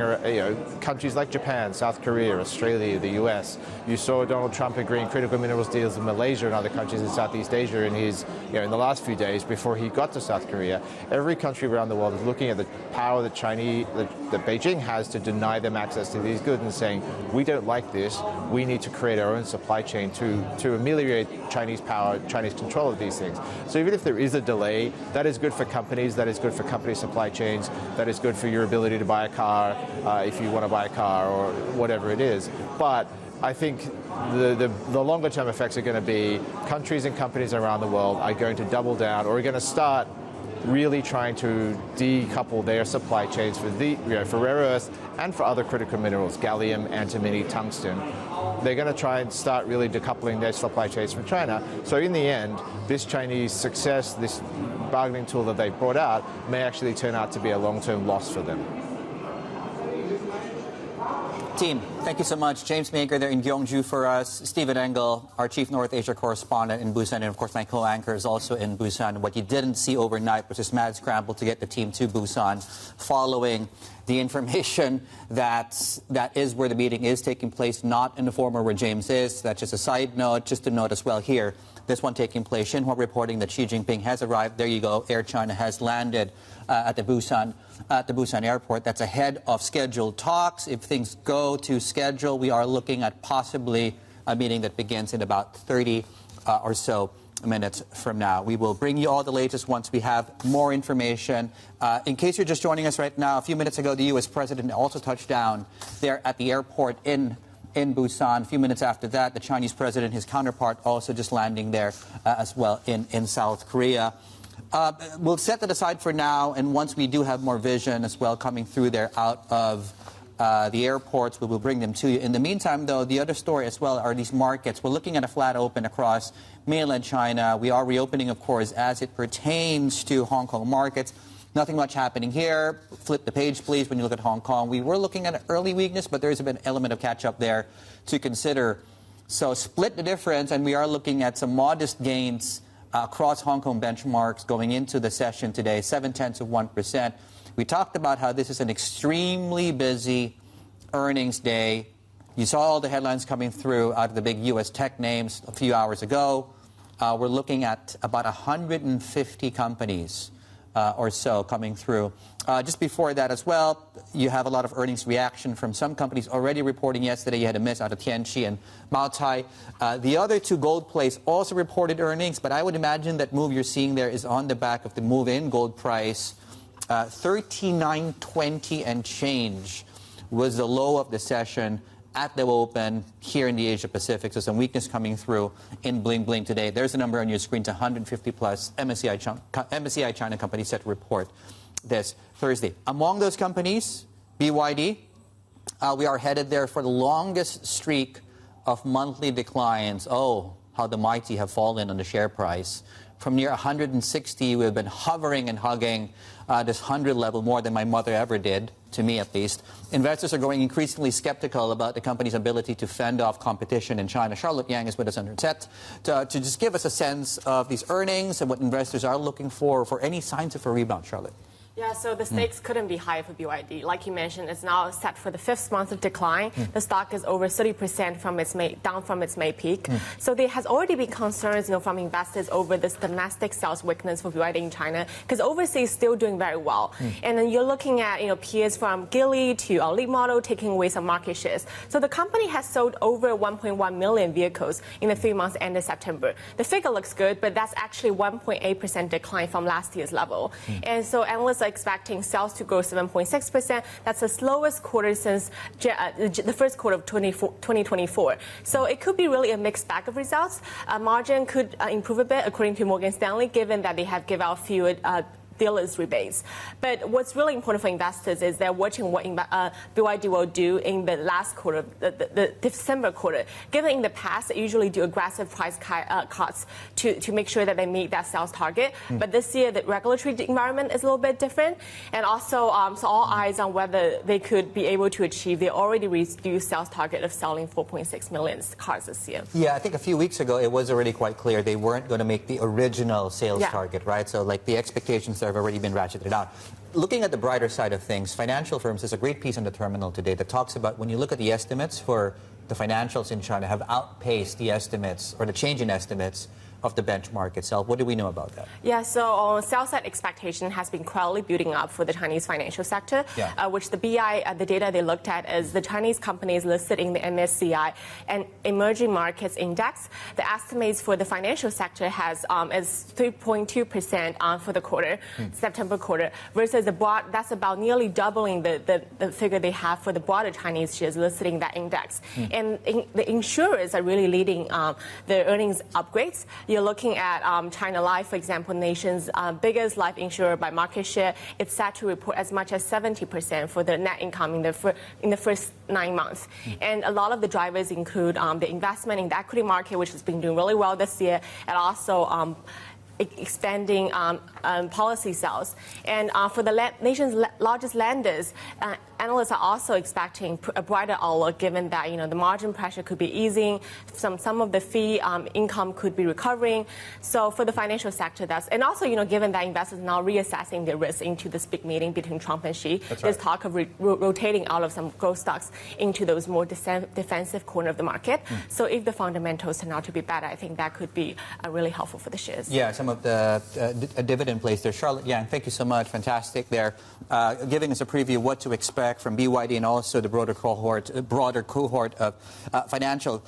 countries like Japan, South Korea, Australia, the US. You saw Donald Trump agreeing critical minerals deals with Malaysia and other countries in Southeast Asia in in the last few days before he got to South Korea. Every country around the world is looking at the power that Beijing has to deny them access to these goods and saying, we don't like this. We need to create our own supply chain to ameliorate Chinese power, Chinese control of these things. So even if there is a delay, that is good for companies, that is good for company supply chains, that is good for your ability to buy a car if you want to buy a car or whatever it is. But I think the longer term effects are going to be countries and companies around the world are going to double down or are going to start really trying to decouple their supply chains for rare earths and for other critical minerals, gallium, antimony, tungsten. They're going to try and start really decoupling their supply chains from China. So in the end, this Chinese success, this bargaining tool that they brought out, may actually turn out to be a long-term loss for them. Team, thank you so much. James Maker there in Gyeongju for us. Stephen Engel, our chief North Asia correspondent in Busan, and of course my co-anchor is also in Busan. What you didn't see overnight was this mad scramble to get the team to Busan following the information that is where the meeting is taking place, not in the former where James is. That's just a side note, just to note as well here. This one taking place, Xinhua reporting that Xi Jinping has arrived. There you go. Air China has landed at the Busan airport. That's ahead of scheduled talks. If things go to schedule, we are looking at possibly a meeting that begins in about 30 or so minutes from now. We will bring you all the latest once we have more information. In case you're just joining us right now, a few minutes ago, the U.S. president also touched down there at the airport in Busan. A few minutes after that, the Chinese president, his counterpart, also just landing there as well in South Korea. We'll set that aside for now, and once we do have more vision as well coming through there out of the airports, we will bring them to you. In the meantime, though, the other story as well are these markets. We're looking at a flat open across mainland China. We are reopening, of course, as it pertains to Hong Kong markets. Nothing much happening here. Flip the page, please, when you look at Hong Kong. We were looking at an early weakness, but there is an element of catch-up there to consider. So split the difference, and we are looking at some modest gains across Hong Kong benchmarks going into the session today, 0.7%. We talked about how this is an extremely busy earnings day. You saw all the headlines coming through out of the big U.S. tech names a few hours ago. We're looking at about 150 companies or so coming through. Just before that as well, you have a lot of earnings reaction from some companies already reporting yesterday. You had a miss out of Tianqi and Maotai. The other two gold plays also reported earnings, but I would imagine that move you're seeing there is on the back of the move-in gold price. 39.20 and change was the low of the session at the open here in the Asia Pacific. So some weakness coming through in Bling Bling today. There's a number on your screen to 150 plus MSCI China companies set to report this Thursday. Among those companies, BYD, we are headed there for the longest streak of monthly declines. Oh, how the mighty have fallen on the share price. From near 160, we've been hovering and hugging this 100 level more than my mother ever did, to me at least. Investors are growing increasingly skeptical about the company's ability to fend off competition in China. Charlotte Yang is with us on her set to just give us a sense of these earnings and what investors are looking for any signs of a rebound, Charlotte. Yeah, so the stakes couldn't be higher for BYD. Like you mentioned, it's now set for the 5th month of decline. The stock is over 30% from its down from its May peak. So there has already been concerns, from investors over this domestic sales weakness for BYD in China, because overseas is still doing very well. And then you're looking at, peers from Geely to Leapmotor taking away some market shares. So the company has sold over 1.1 million vehicles in the 3 months ended September. The figure looks good, but that's actually 1.8% decline from last year's level. And so analysts are expecting sales to grow 7.6%. That's the slowest quarter since the first quarter of 2024. So it could be really a mixed bag of results. Margin could improve a bit, according to Morgan Stanley, given that they have given out fewer dealers rebates. But what's really important for investors is they're watching what BYD will do in the last quarter, the December quarter. Given in the past, they usually do aggressive price cuts to make sure that they meet that sales target. But this year, the regulatory environment is a little bit different. And also, so all eyes on whether they could be able to achieve the already reduced sales target of selling 4.6 million cars this year. Yeah, I think a few weeks ago, it was already quite clear they weren't going to make the original sales target, right? So like the expectations have already been ratcheted down. Looking at the brighter side of things, Financial Firms, there's a great piece on the terminal today that talks about when you look at the estimates for the financials in China have outpaced the estimates or the change in estimates of the benchmark itself. What do we know about that? Yeah, so sell side expectation has been quietly building up for the Chinese financial sector, which the BI, the data they looked at is the Chinese companies listed in the MSCI and Emerging Markets Index. The estimates for the financial sector is 3.2% for the quarter, September quarter, versus that's about nearly doubling the figure they have for the broader Chinese shares listed in that index. And the insurers are really leading the earnings upgrades. You're looking at China Life, for example, nation's biggest life insurer by market share. It's set to report as much as 70% for the net income in the first 9 months. And a lot of the drivers include the investment in the equity market, which has been doing really well this year, and also expanding policy sales. And for the nation's largest lenders, analysts are also expecting a brighter outlook, given that the margin pressure could be easing, some of the fee income could be recovering. So for the financial sector, and also given that investors are now reassessing their risk into this big meeting between Trump and Xi, there's talk of rotating out of some growth stocks into those more defensive corner of the market. So if the fundamentals turn out to be better, I think that could be really helpful for the shares. Yeah, some some of the dividend plays there. Charlotte Yang, thank you so much. Fantastic there. Giving us a preview of what to expect from BYD and also the broader cohort of financial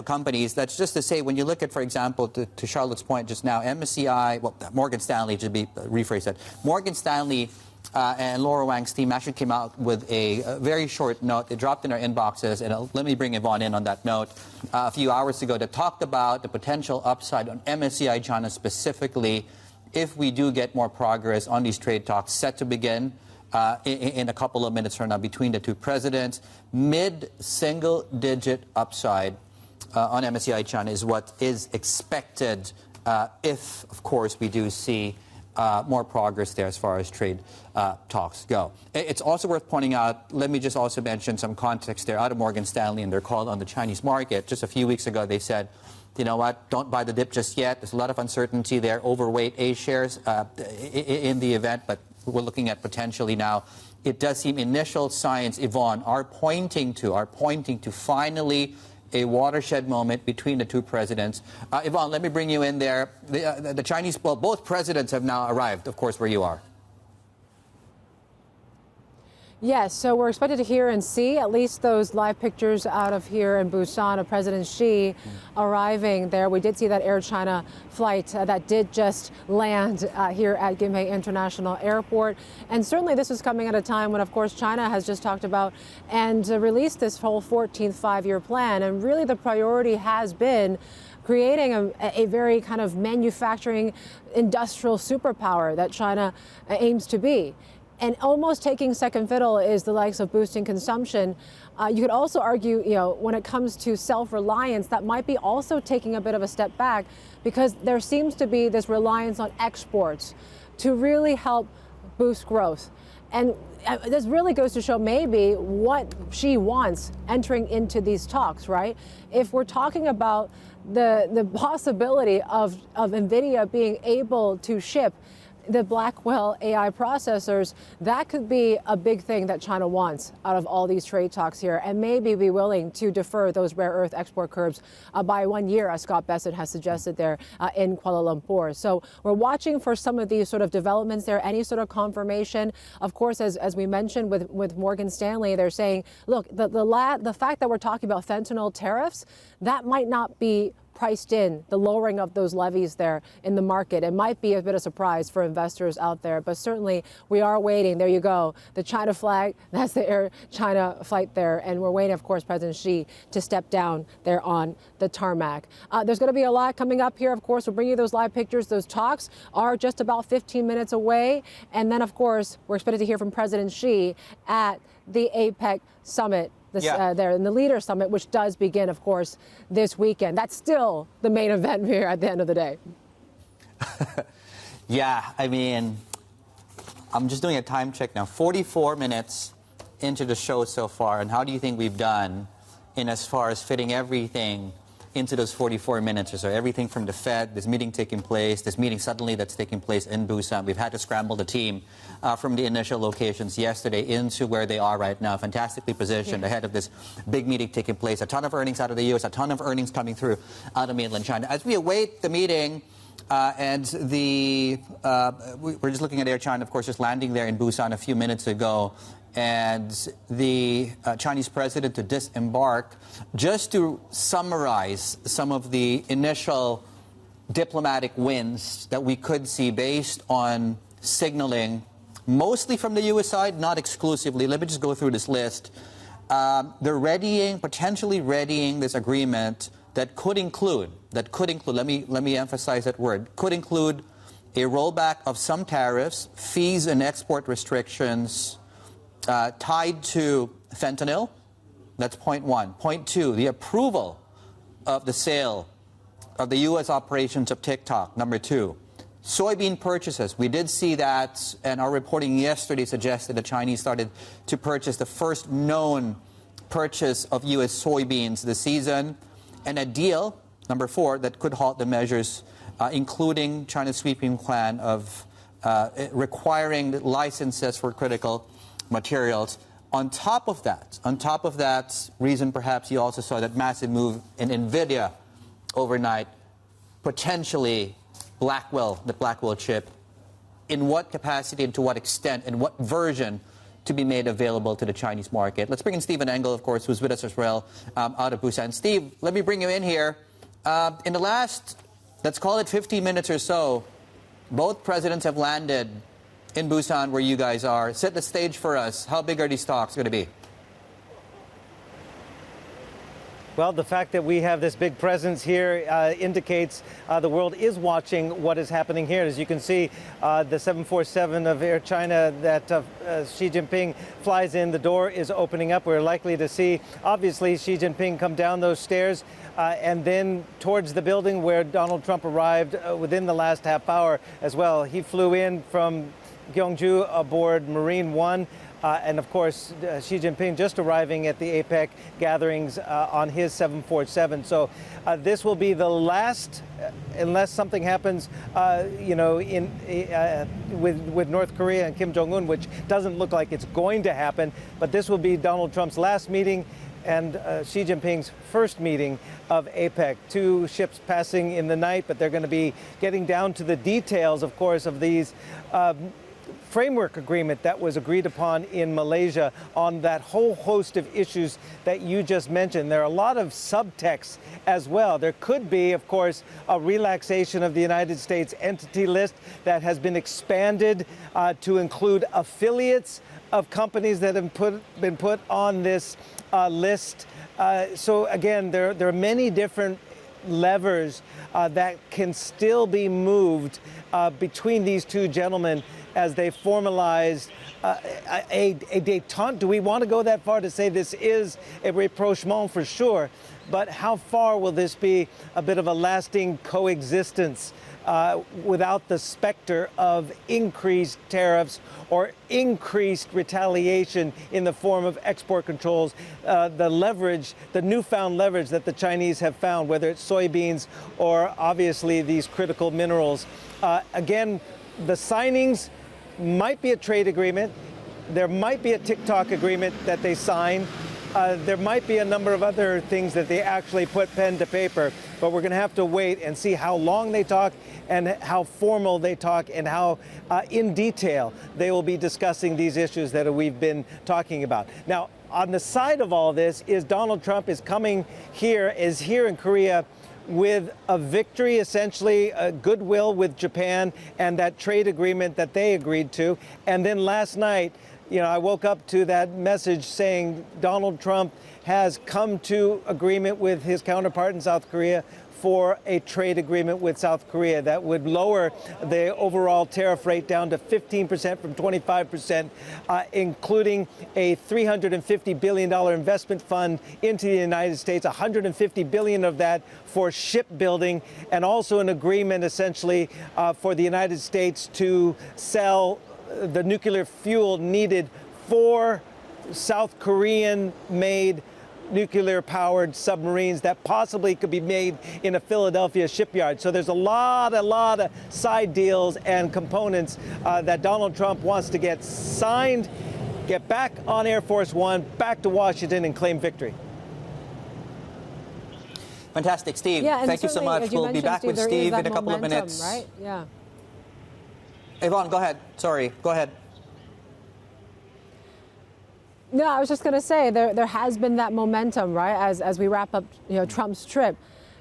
companies. That's just to say, when you look at, for example, to Charlotte's point just now, MSCI, well, Morgan Stanley, to be rephrase that, Morgan Stanley and Laura Wang's team actually came out with a very short note. They dropped in our inboxes, and let me bring Yvonne in on that note a few hours ago that talked about the potential upside on MSCI China specifically if we do get more progress on these trade talks set to begin in a couple of minutes from now between the two presidents. Mid-single-digit upside on MSCI China is what is expected if, of course, we do see more progress there as far as trade talks go. It's also worth pointing out, let me just also mention some context there out of Morgan Stanley and their call on the Chinese market. Just a few weeks ago, they said, you know what, don't buy the dip just yet. There's a lot of uncertainty there, overweight A shares in the event, but we're looking at potentially now. It does seem initial signs, Yvonne, are pointing to finally a watershed moment between the two presidents. Yvonne, let me bring you in there. The Chinese, well, both presidents have now arrived, of course, where you are. Yes, so we're expected to hear and see at least those live pictures out of here in Busan of President Xi arriving there. We did see that Air China flight that did just land here at Gimhae International Airport. And certainly this is coming at a time when, of course, China has just talked about and released this whole 14th five-year plan. And really the priority has been creating a very kind of manufacturing industrial superpower that China aims to be. And almost taking second fiddle is the likes of boosting consumption. You could also argue, you know, when it comes to self-reliance, that might be also taking a bit of a step back because there seems to be this reliance on exports to really help boost growth. And this really goes to show maybe what she wants entering into these talks, right? If we're talking about the possibility of NVIDIA being able to ship the Blackwell AI processors, that could be a big thing that China wants out of all these trade talks here, and maybe be willing to defer those rare earth export curbs by 1 year, as Scott Bessent has suggested there in Kuala Lumpur. So we're watching for some of these sort of developments there, any sort of confirmation. Of course, as we mentioned with Morgan Stanley, they're saying, look, the fact that we're talking about fentanyl tariffs, that might not be priced in, the lowering of those levies there in the market. It might be a bit of surprise for investors out there, but certainly we are waiting. There you go. The China flag, that's the Air China flight there. And we're waiting, of course, President Xi to step down there on the tarmac. There's going to be a lot coming up here. Of course, we'll bring you those live pictures. Those talks are just about 15 minutes away. And then, of course, we're expected to hear from President Xi at the APEC summit there in the Leader Summit, which does begin, of course, this weekend. That's still the main event here at the end of the day. Yeah, I mean, I'm just doing a time check now. 44 minutes into the show so far, and how do you think we've done in as far as fitting everything into those 44 minutes or so? Everything from the Fed, this meeting taking place, this meeting suddenly that's taking place in Busan. We've had to scramble the team from the initial locations yesterday into where they are right now, fantastically positioned ahead of this big meeting taking place. A ton of earnings out of the U.S., a ton of earnings coming through out of mainland China. As we await the meeting, and we're just looking at Air China, of course, just landing there in Busan a few minutes ago, and the Chinese president to disembark. Just to summarize some of the initial diplomatic wins that we could see based on signaling, mostly from the U.S. side, not exclusively. Let me just go through this list. They're potentially readying this agreement that could include, let me emphasize that word, could include a rollback of some tariffs, fees and export restrictions tied to fentanyl. That's point one. Point two, the approval of the sale of the U.S. operations of TikTok. Number two, soybean purchases. We did see that, and our reporting yesterday suggested the Chinese started to purchase the first known purchase of U.S. soybeans this season. And a deal, number four, that could halt the measures, including China's sweeping plan of requiring licenses for critical materials. On top of that, reason perhaps you also saw that massive move in NVIDIA overnight, potentially the Blackwell chip, in what capacity and to what extent and what version to be made available to the Chinese market. Let's bring in Stephen Engel, of course, who's with us as well, out of Busan. Steve, let me bring you in here. In the last, let's call it 15 minutes or so, both presidents have landed in Busan, where you guys are. Set the stage for us. How big are these talks going to be? Well, the fact that we have this big presence here indicates the world is watching what is happening here. As you can see, the 747 of Air China that Xi Jinping flies in, the door is opening up. We're likely to see, obviously, Xi Jinping come down those stairs and then towards the building where Donald Trump arrived within the last half hour as well. He flew in from Gyeongju aboard Marine One. And of course, Xi Jinping just arriving at the APEC gatherings on his 747. So this will be the last, unless something happens, with North Korea and Kim Jong-un, which doesn't look like it's going to happen. But this will be Donald Trump's last meeting and Xi Jinping's first meeting of APEC. Two ships passing in the night, but they're going to be getting down to the details, of course, of these framework agreement that was agreed upon in Malaysia on that whole host of issues that you just mentioned. There are a lot of subtexts as well. There could be, of course, a relaxation of the United States entity list that has been expanded to include affiliates of companies that have been put on this list. So again, there are many different levers that can still be moved between these two gentlemen as they formalize a détente. Do we want to go that far to say this is a rapprochement for sure? But how far will this be a bit of a lasting coexistence without the specter of increased tariffs or increased retaliation in the form of export controls, the leverage, the newfound leverage that the Chinese have found, whether it's soybeans or obviously these critical minerals. Again, the signings might be a trade agreement. There might be a TikTok agreement that they sign. There might be a number of other things that they actually put pen to paper, but we're going to have to wait and see how long they talk and how formal they talk and how in detail they will be discussing these issues that we've been talking about. Now, on the side of all this is Donald Trump is here in Korea with a victory, essentially a goodwill with Japan and that trade agreement that they agreed to. And then last night, I woke up to that message saying Donald Trump has come to agreement with his counterpart in South Korea for a trade agreement with South Korea that would lower the overall tariff rate down to 15% from 25%, including a $350 billion investment fund into the United States, $150 billion of that for shipbuilding, and also an agreement essentially for the United States to sell the nuclear fuel needed for South Korean-made nuclear-powered submarines that possibly could be made in a Philadelphia shipyard. So there's a lot of side deals and components that Donald Trump wants to get signed, get back on Air Force One, back to Washington, and claim victory. Fantastic, Steve. Yeah, thank you so much. We'll be back with Steve in a couple of minutes. Right? Yeah. Yvonne, go ahead. Sorry, go ahead. No, I was just going to say there has been that momentum, right? As we wrap up, Trump's trip.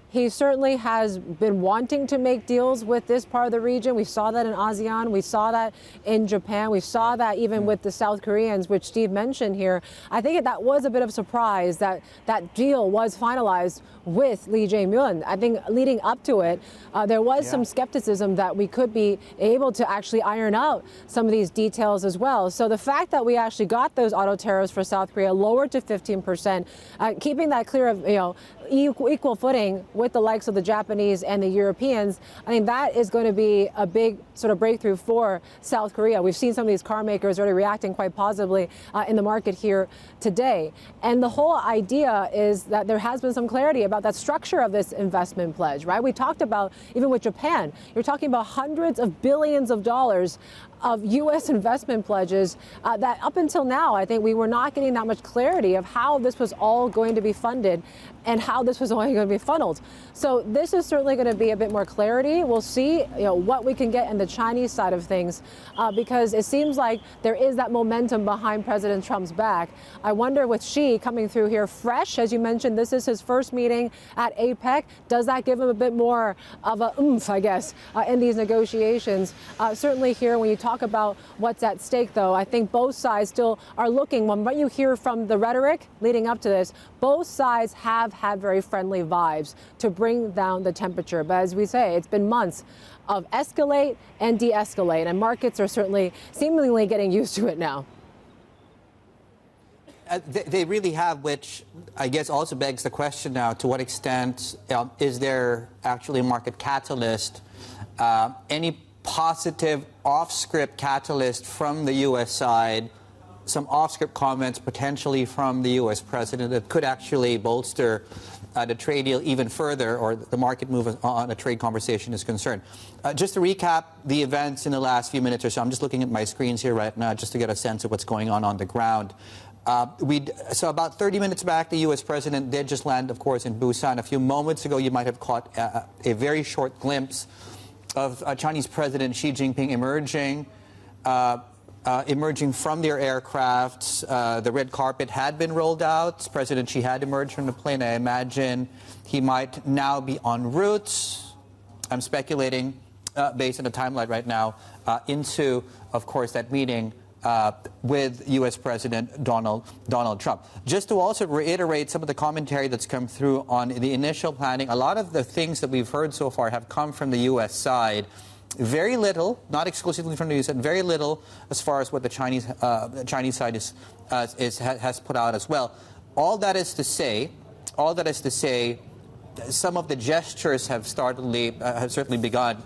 He certainly has been wanting to make deals with this part of the region. We saw that in ASEAN. We saw that in Japan. We saw that even with the South Koreans, which Steve mentioned here. I think that was a bit of a surprise that that deal was finalized with Lee Jae-myung. I think leading up to it, there was some skepticism that we could be able to actually iron out some of these details as well. So the fact that we actually got those auto tariffs for South Korea lowered to 15%, keeping that clear of equal footing with the likes of the Japanese and the Europeans, I think that is going to be a big sort of breakthrough for South Korea. We've seen some of these car makers already reacting quite positively in the market here today. And the whole idea is that there has been some clarity about that structure of this investment pledge, right? We talked about, even with Japan, you're talking about hundreds of billions of dollars of U.S. investment pledges that up until now, I think we were not getting that much clarity of how this was all going to be funded. and how this was only going to be funneled. So this is certainly going to be a bit more clarity. We'll see what we can get in the Chinese side of things, because it seems like there is that momentum behind President Trump's back. I wonder, with Xi coming through here fresh, as you mentioned, this is his first meeting at APEC. Does that give him a bit more of a oomph, I guess, in these negotiations? Certainly here, when you talk about what's at stake, though, I think both sides still are looking. When what you hear from the rhetoric leading up to this, both sides have had very friendly vibes to bring down the temperature. But as we say, it's been months of escalate and de-escalate, and markets are certainly seemingly getting used to it now. They really have, which I guess also begs the question now, to what extent is there actually a market catalyst, any positive off-script catalyst from the U.S. side, some off-script comments potentially from the U.S. president that could actually bolster the trade deal even further, or the market move on a trade conversation is concerned. Just to recap the events in the last few minutes or so, I'm just looking at my screens here right now just to get a sense of what's going on the ground. So about 30 minutes back, the U.S. president did just land, of course, in Busan. A few moments ago, you might have caught a very short glimpse of Chinese President Xi Jinping emerging from their aircraft. The red carpet had been rolled out. President Xi had emerged from the plane. I imagine he might now be en route, I'm speculating, based on the timeline right now, into, of course, that meeting with U.S. President Donald Trump. Just to also reiterate some of the commentary that's come through on the initial planning, a lot of the things that we've heard so far have come from the U.S. side. Very little, not exclusively from the U.S., very little as far as what the Chinese side has put out as well. All that is to say, some of the gestures have certainly begun.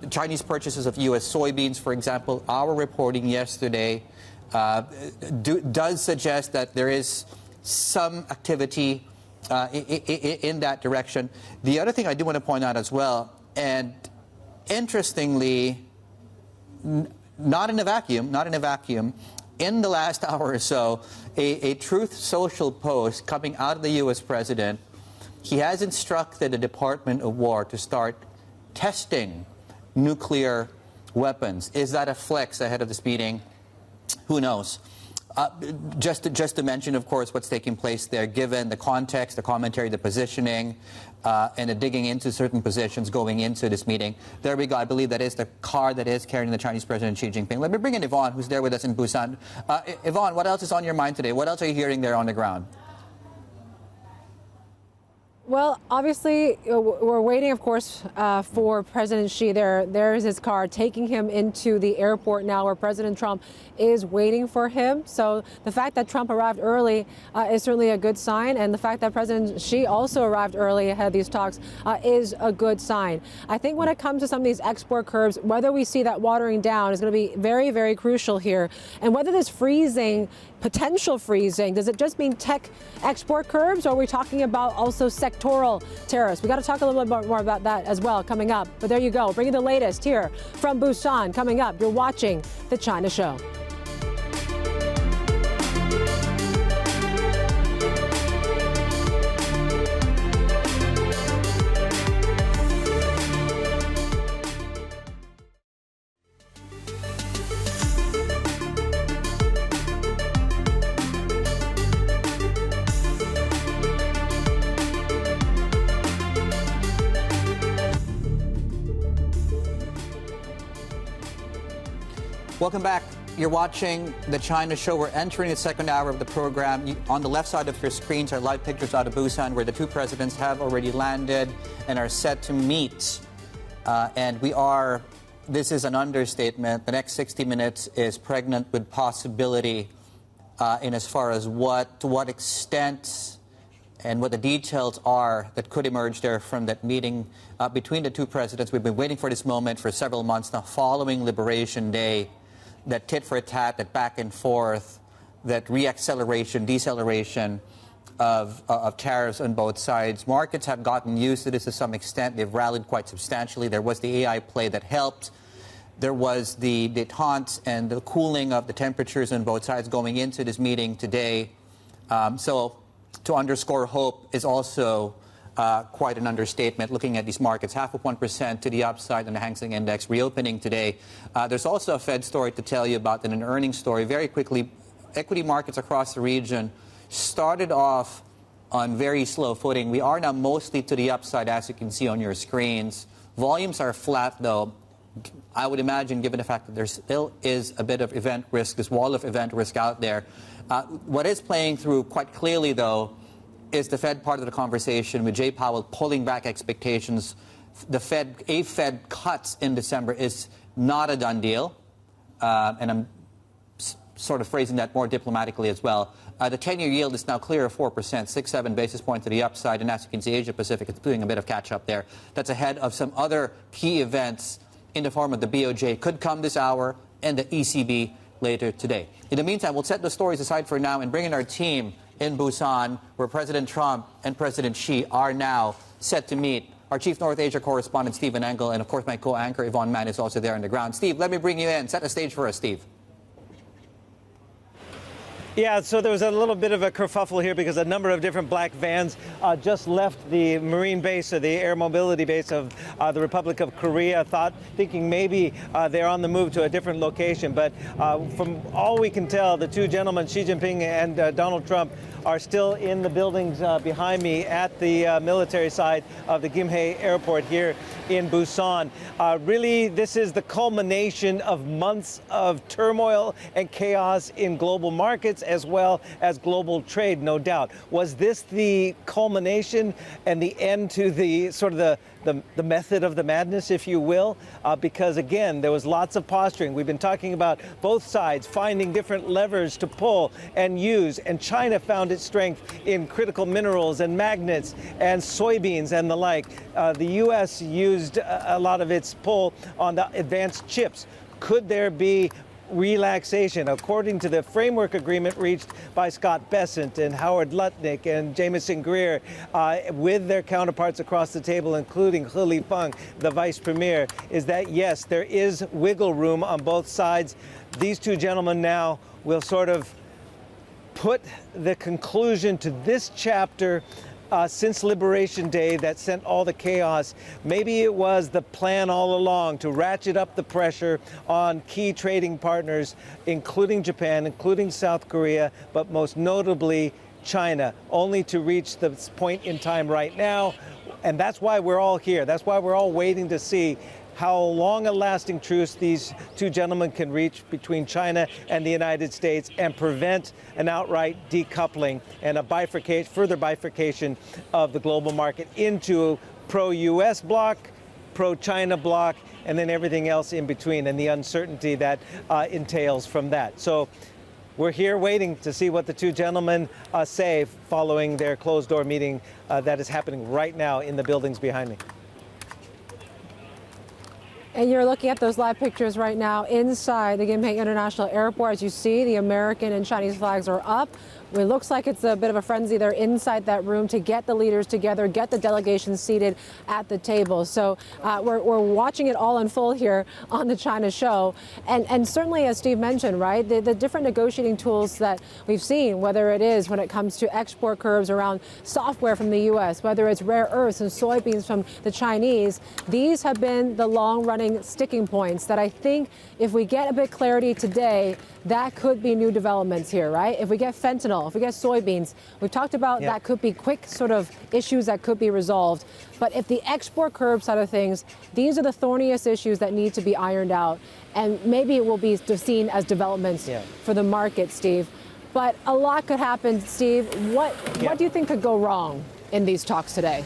Chinese purchases of U.S. soybeans, for example, our reporting yesterday does suggest that there is some activity in that direction. The other thing I do want to point out as well, and interestingly, not in a vacuum, in the last hour or so, a Truth Social post coming out of the U.S. president, he has instructed the Department of War to start testing nuclear weapons. Is that a flex ahead of this meeting? Who knows? Just to mention, of course, what's taking place there, given the context, the commentary, the positioning, and the digging into certain positions going into this meeting. There we go. I believe that is the car that is carrying the Chinese President Xi Jinping. Let me bring in Yvonne, who's there with us in Busan. Yvonne, what else is on your mind today? What else are you hearing there on the ground? Well, obviously, we're waiting, of course, for President Xi. There's his car taking him into the airport now, where President Trump is waiting for him. So the fact that Trump arrived early is certainly a good sign. And the fact that President Xi also arrived early ahead of these talks is a good sign. I think when it comes to some of these export curbs, whether we see that watering down is going to be very, very crucial here. And whether this potential freezing, does it just mean tech export curbs, or are we talking about also sectoral tariffs? We got to talk a little bit more about that as well coming up. But there you go, bringing the latest here from Busan. Coming up, you're watching The China Show. Welcome back. You're watching The China Show. We're entering the second hour of the program. On the left side of your screens are live pictures out of Busan, where the two presidents have already landed and are set to meet. This is an understatement. The next 60 minutes is pregnant with possibility in as far as to what extent and what the details are that could emerge there from that meeting between the two presidents. We've been waiting for this moment for several months now, following Liberation Day. That tit for tat, that back and forth, that reacceleration, deceleration of tariffs on both sides. Markets have gotten used to this to some extent. They've rallied quite substantially. There was the AI play that helped. There was the détente and the cooling of the temperatures on both sides going into this meeting today. So to underscore hope is also quite an understatement looking at these markets. 0.5% to the upside on the Hang Seng Index reopening today. There's also a Fed story to tell you about and an earnings story. Very quickly, equity markets across the region started off on very slow footing. We are now mostly to the upside, as you can see on your screens. Volumes are flat, though. I would imagine, given the fact that there still is a bit of event risk, this wall of event risk out there. What is playing through quite clearly, though, is the Fed part of the conversation with Jay Powell pulling back expectations. The Fed cuts in December is not a done deal, and I'm sort of phrasing that more diplomatically as well. The 10-year yield is now clear of 4%, 6-7 basis points to the upside, and as you can see, Asia Pacific is doing a bit of catch-up there. That's ahead of some other key events in the form of the BOJ could come this hour and the ECB later today. In the meantime, we'll set the stories aside for now and bring in our team in Busan, where President Trump and President Xi are now set to meet. Our Chief North Asia correspondent, Stephen Engel, and of course my co-anchor, Yvonne Man, is also there on the ground. Steve, let me bring you in. Set the stage for us, Steve. Yeah, so there was a little bit of a kerfuffle here because a number of different black vans just left the Marine base or the air mobility base of the Republic of Korea, thinking maybe they're on the move to a different location. But from all we can tell, the two gentlemen, Xi Jinping and Donald Trump, are still in the buildings behind me at the military side of the Gimhae Airport here in Busan. Really, this is the culmination of months of turmoil and chaos in global markets as well as global trade, no doubt. Was this the culmination and the end to the sort of the method of the madness, if you will? Because, again, there was lots of posturing. We've been talking about both sides finding different levers to pull and use, and China found its strength in critical minerals and magnets and soybeans and the like. The U.S. used a lot of its pull on the advanced chips. Could there be relaxation, according to the framework agreement reached by Scott Bessent and Howard Lutnick and Jamieson Greer with their counterparts across the table, including He Li-feng, the vice premier, is that, yes, there is wiggle room on both sides. These two gentlemen now will sort of put the conclusion to this chapter since Liberation Day that sent all the chaos. Maybe it was the plan all along to ratchet up the pressure on key trading partners, including Japan, including South Korea, but most notably China, only to reach this point in time right now. And that's why we're all here. That's why we're all waiting to see how long a lasting truce these two gentlemen can reach between China and the United States and prevent an outright decoupling and a further bifurcation of the global market into pro-U.S. bloc, pro-China bloc, and then everything else in between and the uncertainty that entails from that. So we're here waiting to see what the two gentlemen say following their closed-door meeting that is happening right now in the buildings behind me. And you're looking at those live pictures right now inside the Gimhae International Airport. As you see, the American and Chinese flags are up. It looks like it's a bit of a frenzy there inside that room to get the leaders together, get the delegations seated at the table. So we're watching it all unfold here on the China Show. And certainly, as Steve mentioned, right, the different negotiating tools that we've seen, whether it is when it comes to export curbs around software from the U.S., whether it's rare earths and soybeans from the Chinese, these have been the long-running sticking points that I think if we get a bit clarity today, that could be new developments here, right? If we get fentanyl, if we get soybeans, we've talked about that could be quick sort of issues that could be resolved. But if the export curb side of things, these are the thorniest issues that need to be ironed out. And maybe it will be seen as developments for the market, Steve. But a lot could happen, Steve. What do you think could go wrong in these talks today?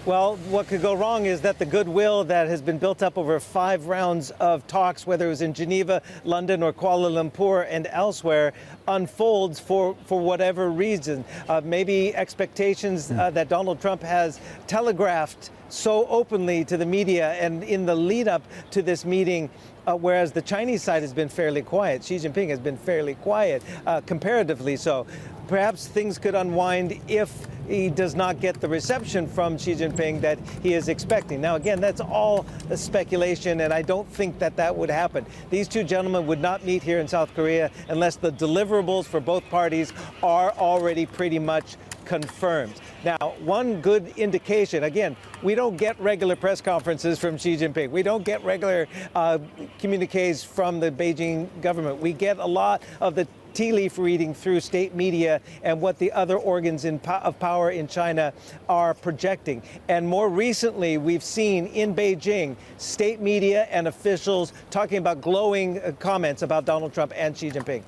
Well, what could go wrong is that the goodwill that has been built up over 5 rounds of talks, whether it was in Geneva, London, or Kuala Lumpur and elsewhere, unfolds for whatever reason. Maybe expectations that Donald Trump has telegraphed so openly to the media and in the lead up to this meeting, whereas the Chinese side has been fairly quiet. Xi Jinping has been fairly quiet, comparatively so. Perhaps things could unwind if he does not get the reception from Xi Jinping that he is expecting. Now, again, that's all speculation, and I don't think that that would happen. These two gentlemen would not meet here in South Korea unless the deliverables for both parties are already pretty much confirmed. Now, one good indication, again, we don't get regular press conferences from Xi Jinping. We don't get regular communiques from the Beijing government. We get a lot of the tea leaf reading through state media and what the other organs of power in China are projecting. And more recently, we've seen in Beijing state media and officials talking about glowing comments about Donald Trump and Xi Jinping.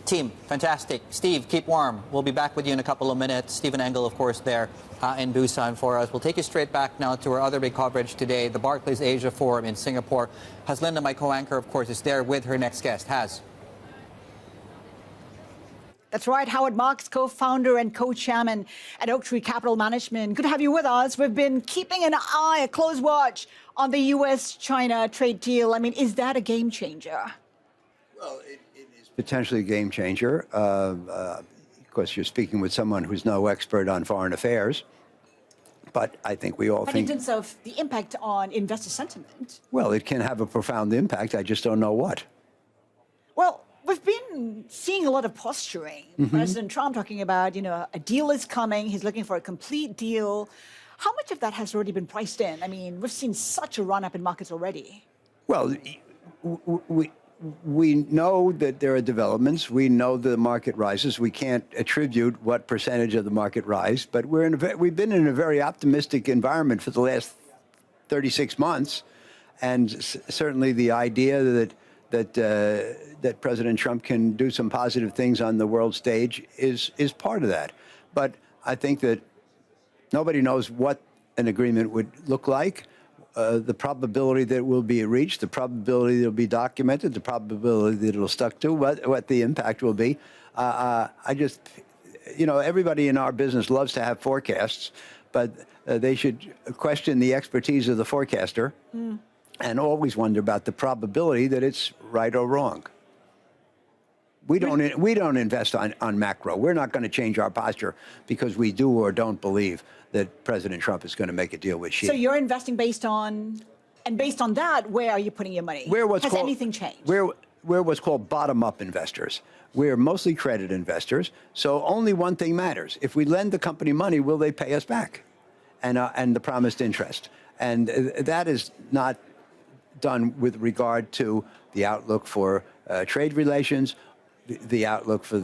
Team, fantastic. Steve, keep warm. We'll be back with you in a couple of minutes. Stephen Engel, of course, there in Busan for us. We'll take you straight back now to our other big coverage today, the Barclays Asia Forum in Singapore. Haslinda, my co-anchor, of course, is there with her next guest. That's right. Howard Marks, co-founder and co-chairman at Oaktree Capital Management. Good to have you with us. We've been keeping an eye, a close watch on the U.S.-China trade deal. I mean, is that a game changer? Well, it is potentially a game changer. Of course, you're speaking with someone who's no expert on foreign affairs. But I think we all think... in terms of the impact on investor sentiment? Well, it can have a profound impact. I just don't know what. Well, we've been seeing a lot of posturing. President Trump talking about, a deal is coming. He's looking for a complete deal. How much of that has already been priced in? I mean, we've seen such a run-up in markets already. Well, we know that there are developments. We know the market rises. We can't attribute what percentage of the market rise, but we've been in a very optimistic environment for the last 36 months, and certainly the idea that President Trump can do some positive things on the world stage is part of that. But I think that nobody knows what an agreement would look like. The probability that it will be reached, the probability that it will be documented, the probability that it will stuck to, what the impact will be. Everybody in our business loves to have forecasts, but they should question the expertise of the forecaster and always wonder about the probability that it's right or wrong. We don't invest on macro. We're not going to change our posture because we do or don't believe that President Trump is going to make a deal with Xi. So you're investing based on that, where are you putting your money? Has anything changed? We're what's called bottom-up investors. We're mostly credit investors, so only one thing matters. If we lend the company money, will they pay us back? And the promised interest. And that is not done with regard to the outlook for trade relations, the outlook for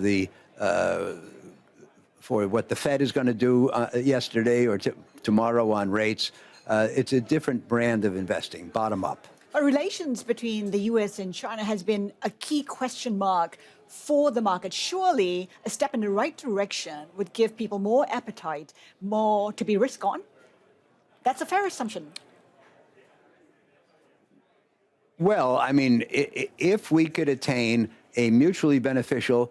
for what the Fed is going to do yesterday or tomorrow on rates. It's a different brand of investing, bottom up. But relations between the U.S. and China has been a key question mark for the market. Surely a step in the right direction would give people more appetite, more to be risk on. That's a fair assumption. Well, I mean, if we could attain a mutually beneficial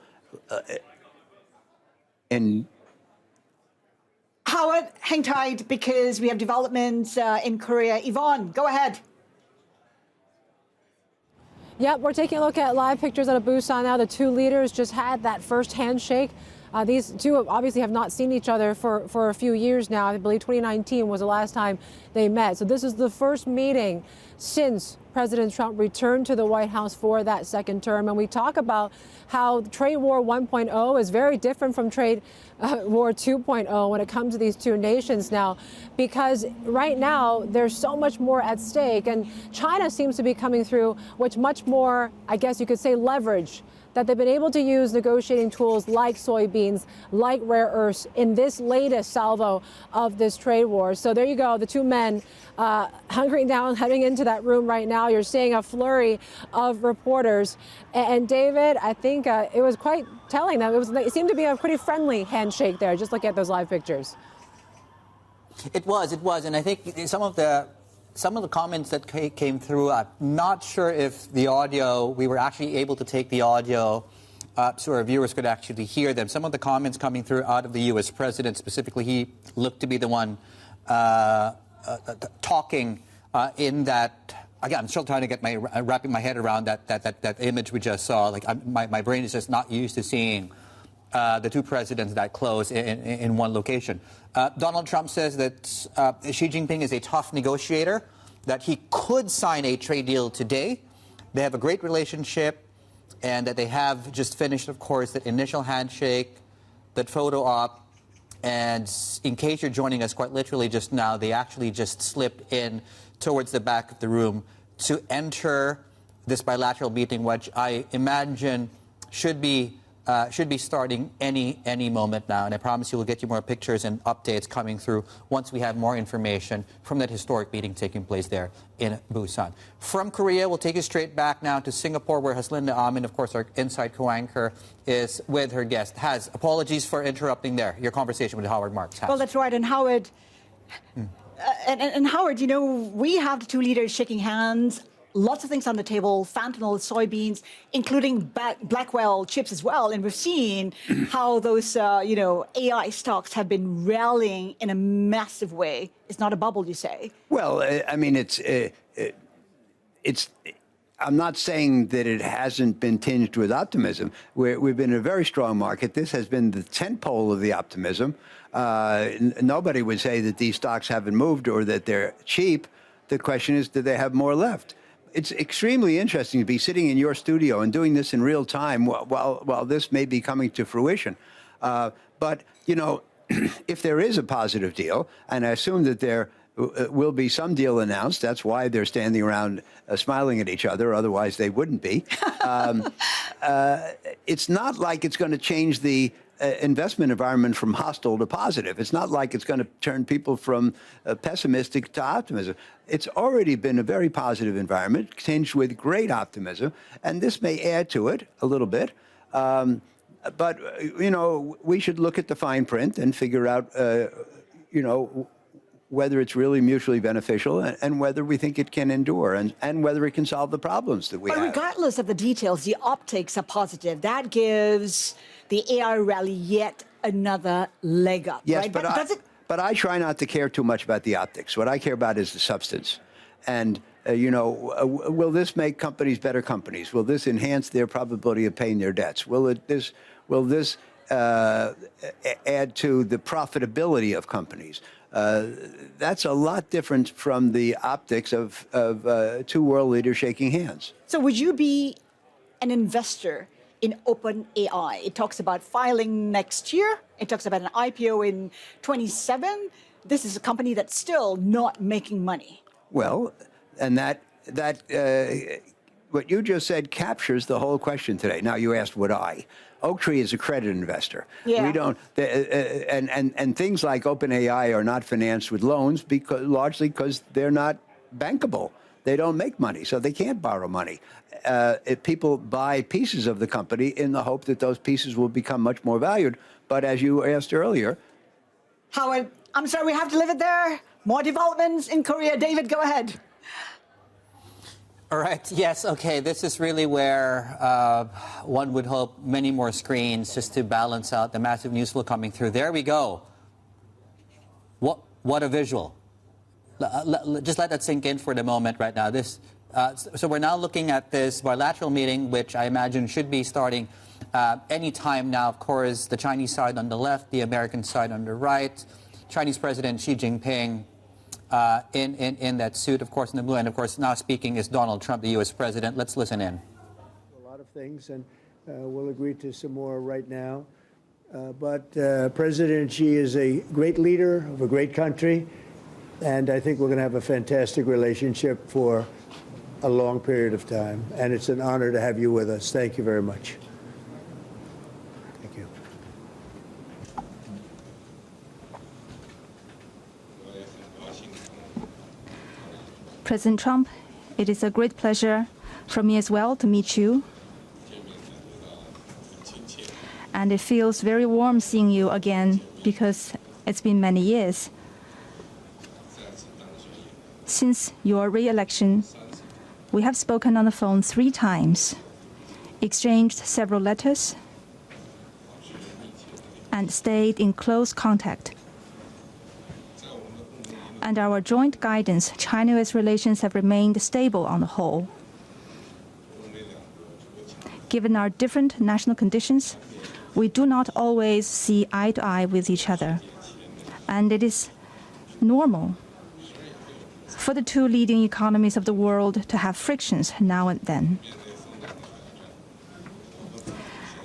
Howard, hang tight because we have developments in Korea. Yvonne, go ahead. Yep, we're taking a look at live pictures out of Busan now. The two leaders just had that first handshake. These two obviously have not seen each other for a few years now. I believe 2019 was the last time they met. So this is the first meeting since President Trump returned to the White House for that second term. And we talk about how trade war 1.0 is very different from trade war 2.0 when it comes to these two nations now, because right now there's so much more at stake. And China seems to be coming through with much more, I guess you could say, leverage that they've been able to use negotiating tools like soybeans, like rare earths in this latest salvo of this trade war. So there you go, the two men hunkering down, heading into that room right now. You're seeing a flurry of reporters. And David, I think it was quite telling that it seemed to be a pretty friendly handshake there. Just look at those live pictures. It was. And I think some of the comments that came through, I'm not sure if the audio, we were actually able to take the audio so our viewers could actually hear them. Some of the comments coming through out of the U.S. president, specifically, he looked to be the one talking in that. Again, I'm still trying to get wrapping my head around that image we just saw. Like my brain is just not used to seeing the two presidents that close in one location. Donald Trump says that Xi Jinping is a tough negotiator, that he could sign a trade deal today. They have a great relationship, and that they have just finished, of course, that initial handshake, that photo op. And in case you're joining us quite literally just now, they actually just slipped in towards the back of the room to enter this bilateral meeting, which I imagine should be starting any moment now. And I promise you we'll get you more pictures and updates coming through once we have more information from that historic meeting taking place there in Busan. From Korea, we'll take you straight back now to Singapore, where Haslinda Amin, of course, our Inside co-anchor, is with her guest. Apologies for interrupting there. Your conversation with Howard Marks. Well, that's right. And Howard, and Howard, you know, we have the two leaders shaking hands. Lots of things on the table, fentanyl, soybeans, including Blackwell chips as well. And we've seen how those, AI stocks have been rallying in a massive way. It's not a bubble, you say? Well, I mean, I'm not saying that it hasn't been tinged with optimism. We've been in a very strong market. This has been the tentpole of the optimism. Nobody would say that these stocks haven't moved or that they're cheap. The question is, do they have more left? It's extremely interesting to be sitting in your studio and doing this in real time while this may be coming to fruition. But, you know, if there is a positive deal, and I assume that there will be some deal announced, that's why they're standing around smiling at each other, otherwise they wouldn't be. It's not like it's going to change the investment environment from hostile to positive. It's not like it's going to turn people from pessimistic to optimism. It's already been a very positive environment, tinged with great optimism, and this may add to it a little bit. But, you know, we should look at the fine print and figure out, whether it's really mutually beneficial and whether we think it can endure and whether it can solve the problems that we have. But regardless of the details, the optics are positive. That gives the AI rally yet another leg up, yes, right? But I try not to care too much about the optics. What I care about is the substance. And, will this make companies better companies? Will this enhance their probability of paying their debts? Will this add to the profitability of companies? That's a lot different from the optics of two world leaders shaking hands. So would you be an investor in OpenAI? It talks about filing next year. It talks about an IPO in 27. This is a company that's still not making money. Well, and that what you just said captures the whole question today. Now, you asked, would I? Oaktree is a credit investor. Yeah. We don't, and things like OpenAI are not financed with loans largely because they're not bankable. They don't make money, so they can't borrow money. If people buy pieces of the company in the hope that those pieces will become much more valued. But as you asked earlier, Howard, I'm sorry, we have to leave it there. More developments in Korea. David, go ahead. All right. Yes. Okay. This is really where one would hope many more screens just to balance out the massive news flow coming through. There we go. What a visual. Just let that sink in for the moment right now. So we're now looking at this bilateral meeting, which I imagine should be starting any time now. Of course, the Chinese side on the left, the American side on the right. Chinese President Xi Jinping in that suit, of course, in the blue. And, of course, now speaking is Donald Trump, the U.S. president. Let's listen in. A lot of things, and we'll agree to some more right now. But President Xi is a great leader of a great country, and I think we're going to have a fantastic relationship for a long period of time. And it's an honor to have you with us. Thank you very much. Thank you. President Trump, it is a great pleasure for me as well to meet you. And it feels very warm seeing you again because it's been many years. Since your re-election, we have spoken on the phone 3 times, exchanged several letters, and stayed in close contact. Under our joint guidance, China-US relations have remained stable on the whole. Given our different national conditions, we do not always see eye to eye with each other, and it is normal for the two leading economies of the world to have frictions now and then.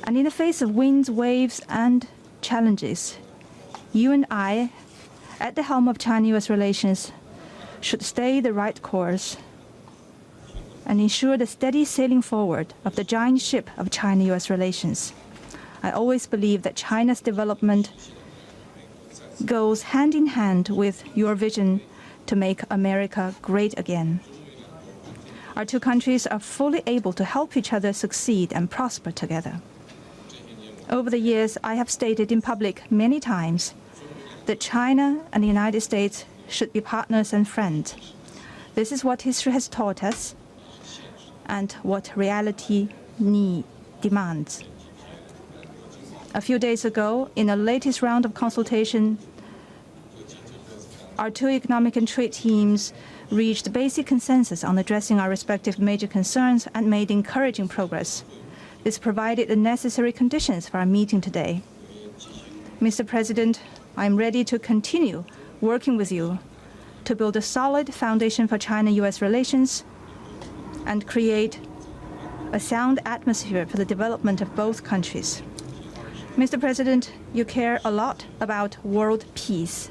And in the face of winds, waves, and challenges, you and I, at the helm of China-US relations, should stay the right course and ensure the steady sailing forward of the giant ship of China-US relations. I always believe that China's development goes hand in hand with your vision to make America great again. Our two countries are fully able to help each other succeed and prosper together. Over the years, I have stated in public many times that China and the United States should be partners and friends. This is what history has taught us and what reality demands. A few days ago, in the latest round of consultation, our two economic and trade teams reached basic consensus on addressing our respective major concerns and made encouraging progress. This provided the necessary conditions for our meeting today. Mr. President, I am ready to continue working with you to build a solid foundation for China-US relations and create a sound atmosphere for the development of both countries. Mr. President, you care a lot about world peace,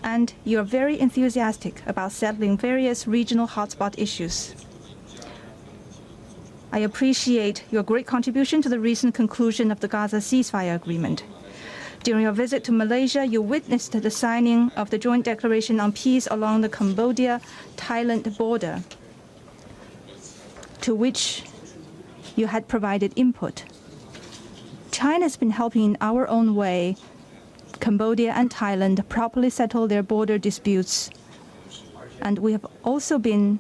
and you are very enthusiastic about settling various regional hotspot issues. I appreciate your great contribution to the recent conclusion of the Gaza ceasefire agreement. During your visit to Malaysia, you witnessed the signing of the Joint Declaration on Peace along the Cambodia-Thailand border, to which you had provided input. China has been helping in our own way Cambodia and Thailand properly settle their border disputes, and we have also been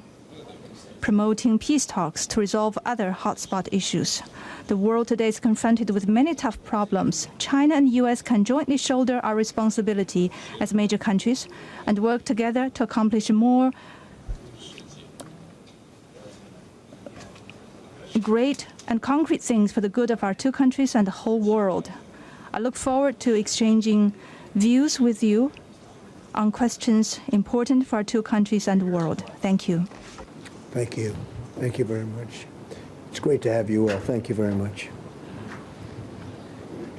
promoting peace talks to resolve other hotspot issues. The world today is confronted with many tough problems. China and the US can jointly shoulder our responsibility as major countries and work together to accomplish more great and concrete things for the good of our two countries and the whole world. I look forward to exchanging views with you on questions important for our two countries and the world. Thank you. Thank you. Thank you very much. It's great to have you all. Thank you very much.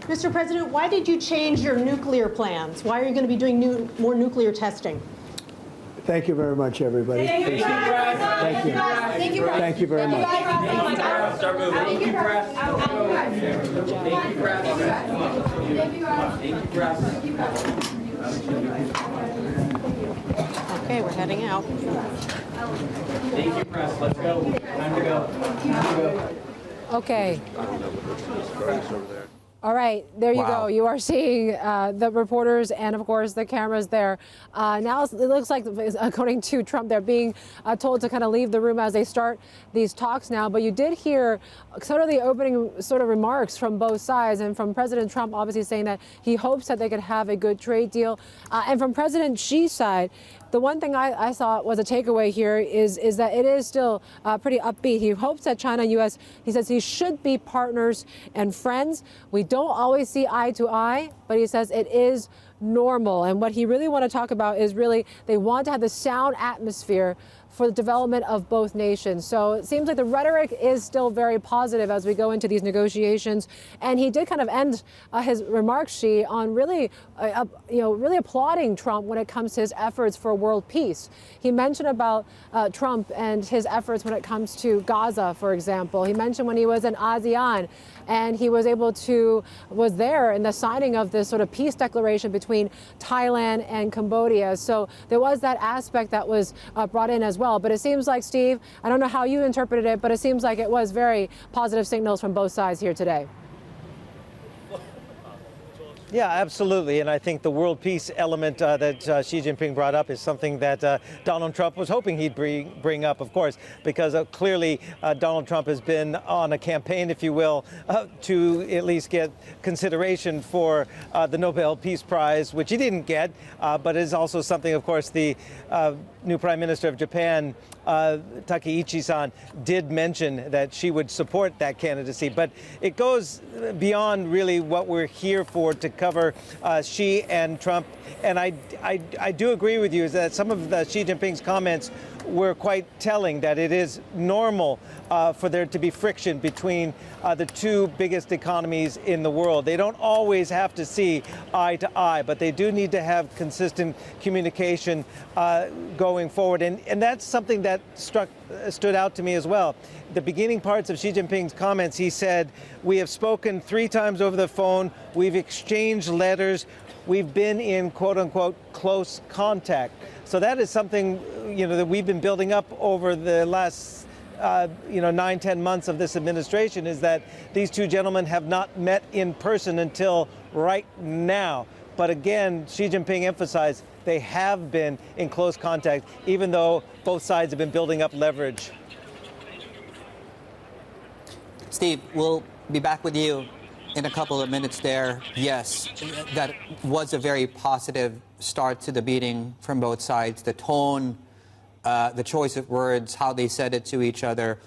Mr. President, why did you change your nuclear plans? Why are you going to be doing more nuclear testing? Thank you very much, everybody. Thank you. Thank you. Thank you. Thank you very much. Start moving. Thank you, press. Thank you, press. Thank you, press. Okay, we're heading out. Thank you, press. Let's go. Time to go. Time to go. Okay. All right, there you go. You are seeing the reporters and, of course, the cameras there. Now it looks like, according to Trump, they're being told to kind of leave the room as they start these talks now. But you did hear sort of the opening sort of remarks from both sides, and from President Trump obviously saying that he hopes that they could have a good trade deal. And from President Xi's side, the one thing I saw was a takeaway here is that it is still pretty upbeat. He hopes that China and U.S., he says he should be partners and friends. We don't always see eye to eye, but he says it is normal. And what he really want to talk about is really they want to have the sound atmosphere for the development of both nations. So it seems like the rhetoric is still very positive as we go into these negotiations. And he did kind of end his remarks, Xi, on really, really applauding Trump when it comes to his efforts for world peace. He mentioned about Trump and his efforts when it comes to Gaza, for example. He mentioned when he was in ASEAN and he was there in the signing of this sort of peace declaration between Thailand and Cambodia. So there was that aspect that was brought in as well. But it seems like, Steve, I don't know how you interpreted it, but it seems like it was very positive signals from both sides here today. Yeah, absolutely. And I think the world peace element that Xi Jinping brought up is something that Donald Trump was hoping he'd bring up, of course, because clearly Donald Trump has been on a campaign, if you will, to at least get consideration for the Nobel Peace Prize, which he didn't get, but is also something, of course, the new Prime Minister of Japan, Takaichi-san, did mention that she would support that candidacy. But it goes beyond really what we're here for to cover Xi and Trump. And I do agree with you is that some of Xi Jinping's comments were quite telling, that it is normal for there to be friction between the two biggest economies in the world. They don't always have to see eye to eye, but they do need to have consistent communication going forward. And that's something that stood out to me as well. The beginning parts of Xi Jinping's comments, he said, "We have spoken 3 times over the phone. We've exchanged letters. We've been in, quote unquote, close contact." So that is something, that we've been building up over the last 9-10 months of this administration, is that these two gentlemen have not met in person until right now. But again, Xi Jinping emphasized they have been in close contact, even though both sides have been building up leverage. Steve, we'll be back with you in a couple of minutes there. Yes, that was a very positive start to the meeting from both sides. The tone, the choice of words, how they said it to each other.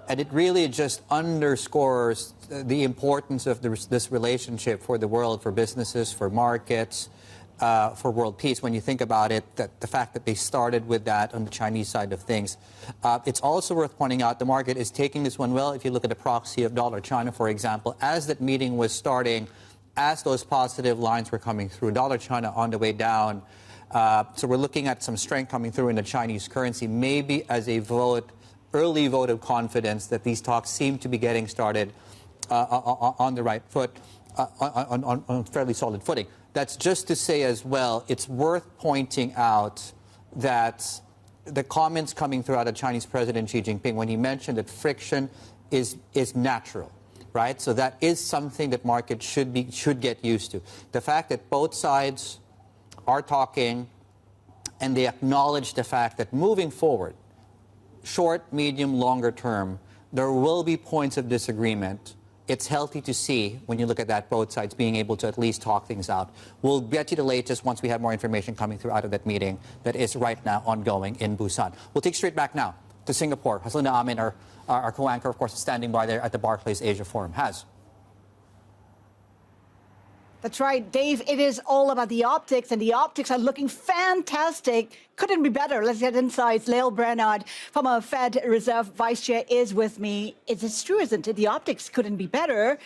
And it really just underscores the importance of this relationship for the world, for businesses, for markets, for world peace. When you think about it, that the fact that they started with that on the Chinese side of things. It's also worth pointing out the market is taking this one well. If you look at the proxy of dollar China, for example, as that meeting was starting, as those positive lines were coming through, dollar China on the way down. So we're looking at some strength coming through in the Chinese currency, maybe as a early vote of confidence that these talks seem to be getting started on the right foot, on fairly solid footing. That's just to say as well, it's worth pointing out that the comments coming through out of Chinese President Xi Jinping when he mentioned that friction is natural, right? So that is something that markets should get used to. The fact that both sides are talking and they acknowledge the fact that moving forward, short, medium, longer term, there will be points of disagreement. It's healthy to see, when you look at that, both sides being able to at least talk things out. We'll get you the latest once we have more information coming through out of that meeting that is right now ongoing in Busan. We'll take straight back now to Singapore. Linda Amin, our co-anchor, of course, is standing by there at the Barclays Asia Forum. That's right, Dave. It is all about the optics, and the optics are looking fantastic. Couldn't be better. Let's get insights. Lael Brainard, former Fed Reserve Vice Chair, is with me. It's true, isn't it? The optics couldn't be better.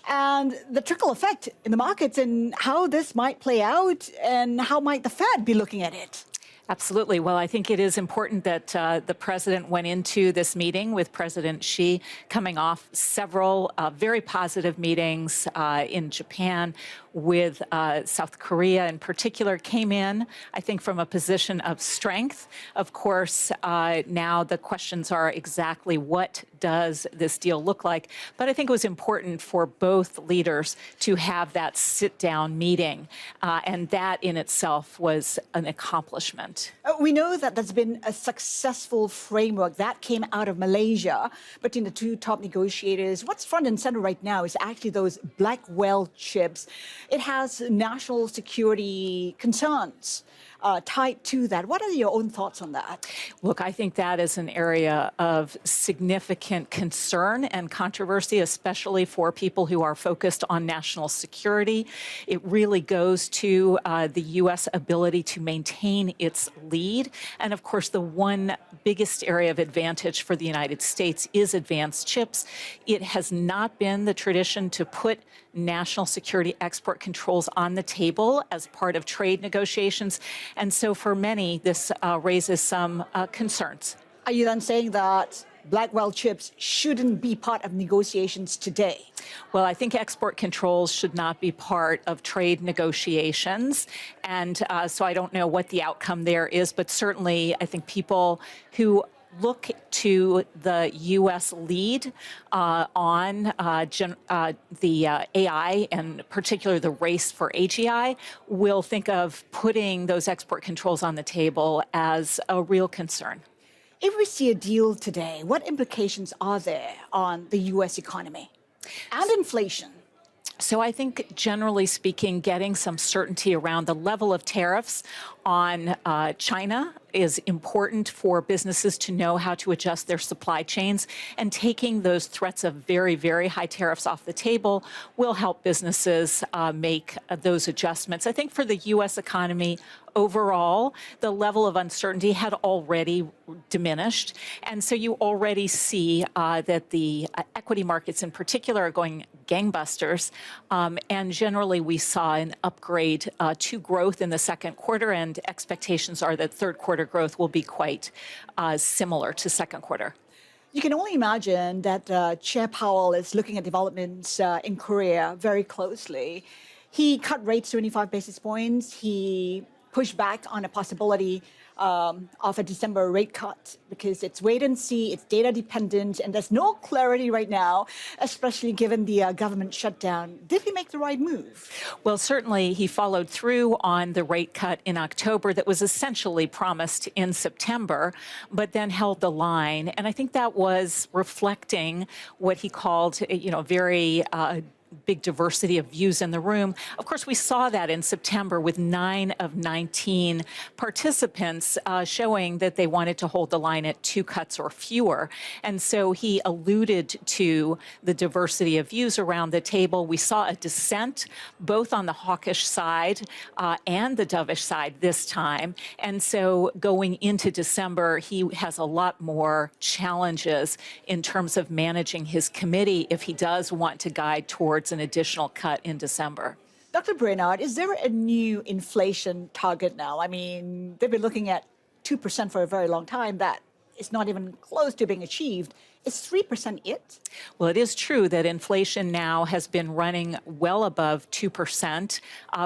And the trickle effect in the markets and how this might play out, and how might the Fed be looking at it? Absolutely. Well, I think it is important that the president went into this meeting with President Xi, coming off several very positive meetings in Japan, with South Korea in particular, came in, I think, from a position of strength. Of course, now the questions are exactly what does this deal look like? But I think it was important for both leaders to have that sit-down meeting, and that in itself was an accomplishment. We know that there's been a successful framework that came out of Malaysia between the two top negotiators. What's front and center right now is actually those Blackwell chips. It has national security concerns tied to that. What are your own thoughts on that? Look, I think that is an area of significant concern and controversy, especially for people who are focused on national security. It really goes to the U.S. ability to maintain its lead. And of course, the one biggest area of advantage for the United States is advanced chips. It has not been the tradition to put national security export controls on the table as part of trade negotiations. And so for many, this raises some concerns. Are you then saying that Blackwell chips shouldn't be part of negotiations today? Well, I think export controls should not be part of trade negotiations. And so I don't know what the outcome there is, but certainly I think people who look to the U.S. lead on the AI and particularly the race for AGI, will think of putting those export controls on the table as a real concern. If we see a deal today, what implications are there on the U.S. economy and inflation? So I think, generally speaking, getting some certainty around the level of tariffs on China is important for businesses to know how to adjust their supply chains, and taking those threats of very, very high tariffs off the table will help businesses make those adjustments. I think for the U.S. economy overall, the level of uncertainty had already diminished. And so you already see that the equity markets in particular are going gangbusters. And generally, we saw an upgrade to growth in the second quarter, and expectations are that third quarter growth will be quite similar to second quarter. You can only imagine that Chair Powell is looking at developments in Korea very closely. He cut rates 25 basis points. He pushed back on a possibility of a December rate cut because it's wait and see, it's data dependent, and there's no clarity right now, especially given the government shutdown. Did he make the right move? Well, certainly he followed through on the rate cut in October that was essentially promised in September, but then held the line. And I think that was reflecting what he called, very big diversity of views in the room. Of course, we saw that in September with 9 of 19 participants showing that they wanted to hold the line at 2 cuts or fewer. And so he alluded to the diversity of views around the table. We saw a dissent both on the hawkish side and the dovish side this time. And so going into December, he has a lot more challenges in terms of managing his committee if he does want to guide towards an additional cut in December. Dr. Brainard, is there a new inflation target now? I mean, they've been looking at 2% for a very long time. That is not even close to being achieved. Is 3% it? Well, it is true that inflation now has been running well above 2%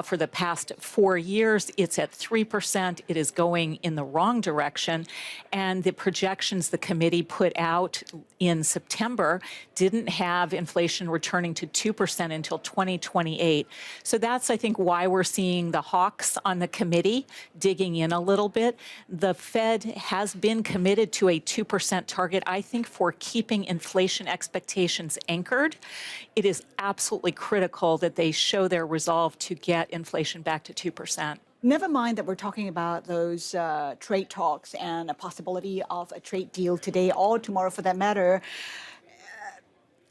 for the past 4 years. It's at 3%. It is going in the wrong direction. And the projections the committee put out in September didn't have inflation returning to 2% until 2028. So that's, I think, why we're seeing the hawks on the committee digging in a little bit. The Fed has been committed to a 2% target, I think, for keeping inflation expectations anchored. It is absolutely critical that they show their resolve to get inflation back to 2%. Never mind that we're talking about those trade talks and a possibility of a trade deal today or tomorrow for that matter.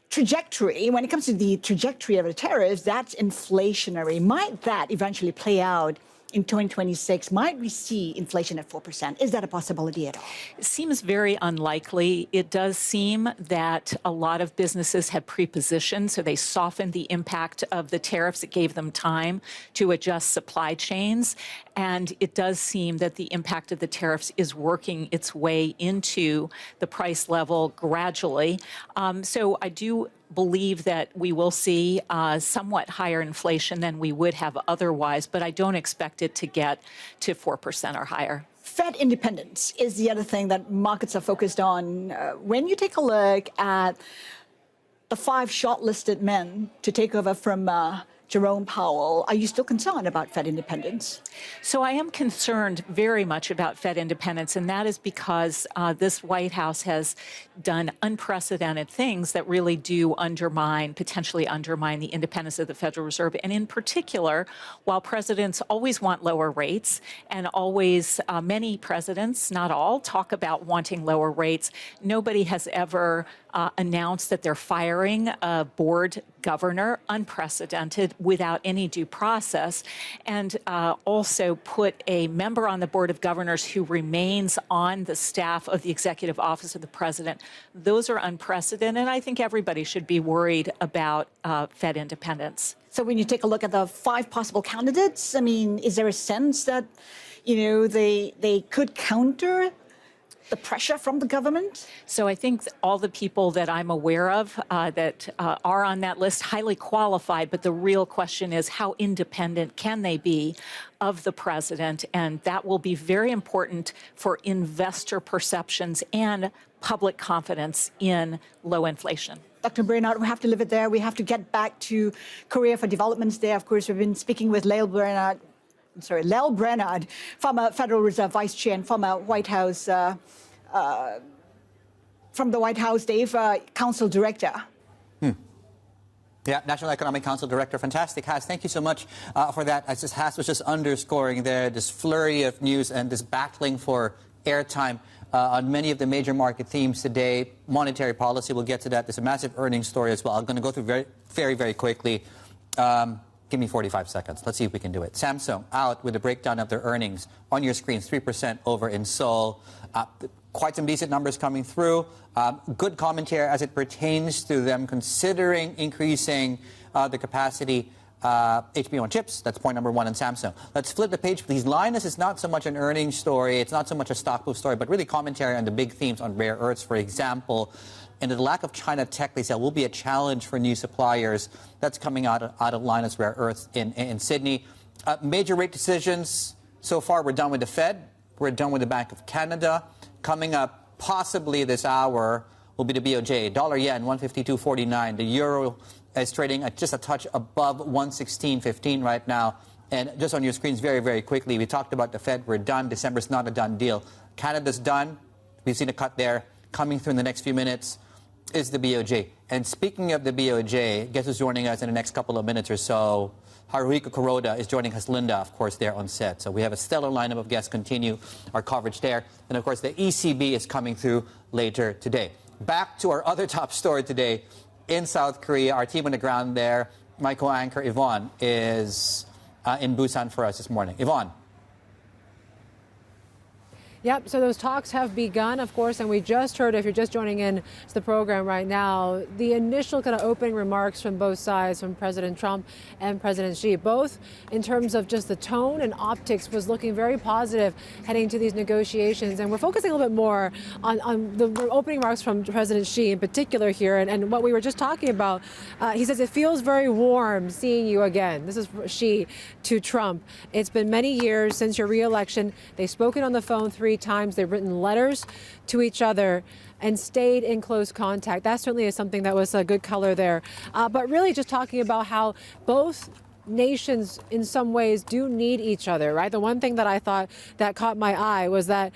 Trajectory, when it comes to the trajectory of the tariffs, that's inflationary. Might that eventually play out in 2026? Might we see inflation at 4%? Is that a possibility at all? It seems very unlikely. It does seem that a lot of businesses had pre-positioned, so they softened the impact of the tariffs. It gave them time to adjust supply chains. And it does seem that the impact of the tariffs is working its way into the price level gradually. So I do believe that we will see somewhat higher inflation than we would have otherwise, but I don't expect it to get to 4% or higher. Fed independence is the other thing that markets are focused on. When you take a look at the 5 shortlisted men to take over from Jerome Powell, are you still concerned about Fed independence? So I am concerned very much about Fed independence, and that is because this White House has done unprecedented things that really do potentially undermine the independence of the Federal Reserve. And in particular, while presidents always want lower rates, and always, many presidents, not all, talk about wanting lower rates, nobody has ever announced that they're firing a board governor, unprecedented, without any due process, and also put a member on the Board of Governors who remains on the staff of the Executive Office of the President. Those are unprecedented, and I think everybody should be worried about Fed independence. So when you take a look at the 5 possible candidates, I mean, is there a sense that, they could counter the pressure from the government? So I think all the people that I'm aware of that are on that list, highly qualified, but the real question is how independent can they be of the president? And that will be very important for investor perceptions and public confidence in low inflation. Dr. Brainard, we have to leave it there. We have to get back to Korea for developments there. Of course, we've been speaking with Lael Brainard, former Federal Reserve Vice Chair and former White House, from the White House, Dave, Council Director. Yeah, National Economic Council Director. Fantastic, Has. Thank you so much for that. As Has was just underscoring there, this flurry of news and this battling for airtime on many of the major market themes today. Monetary policy, we'll get to that. There's a massive earnings story as well. I'm going to go through very quickly. Give me 45 seconds. Let's see if we can do it. Samsung out with a breakdown of their earnings. On your screens, 3% over in Seoul. Quite some decent numbers coming through. Good commentary as it pertains to them considering increasing the capacity HBO on chips. That's point number one in Samsung. Let's flip the page, please. Linus is not so much an earnings story. It's not so much a stock move story, but really commentary on the big themes on rare earths, for example. And the lack of China tech, they say, will be a challenge for new suppliers. That's coming out of Linus Rare Earths in Sydney. Major rate decisions. So far, we're done with the Fed. We're done with the Bank of Canada. Coming up possibly this hour will be the BOJ. Dollar yen, 152.49. The euro is trading at just a touch above 116.15 right now. And just on your screens very quickly, we talked about the Fed. We're done. December's not a done deal. Canada's done. We've seen a cut there. Coming through in the next few minutes is the BOJ. And speaking of the BOJ, guess who's joining us in the next couple of minutes or so? Haruhiko Kuroda is joining us, Linda, of course, there on set. So we have a stellar lineup of guests continue our coverage there. And, of course, the ECB is coming through later today. Back to our other top story today in South Korea. Our team on the ground there, my co-anchor Yvonne, is in Busan for us this morning. Yvonne. Yep, so those talks have begun, of course, and we just heard, if you're just joining in to the program right now, the initial kind of opening remarks from both sides, from President Trump and President Xi, both in terms of just the tone and optics was looking very positive heading to these negotiations. And we're focusing a little bit more on the opening remarks from President Xi in particular here, and what we were just talking about. He says, it feels very warm seeing you again. This is Xi to Trump. It's been many years since your re-election. They've spoken on the phone 3 times. They've written letters to each other and stayed in close contact. That certainly is something that was a good color there. But really just talking about how both nations in some ways do need each other, right? The one thing that I thought that caught my eye was that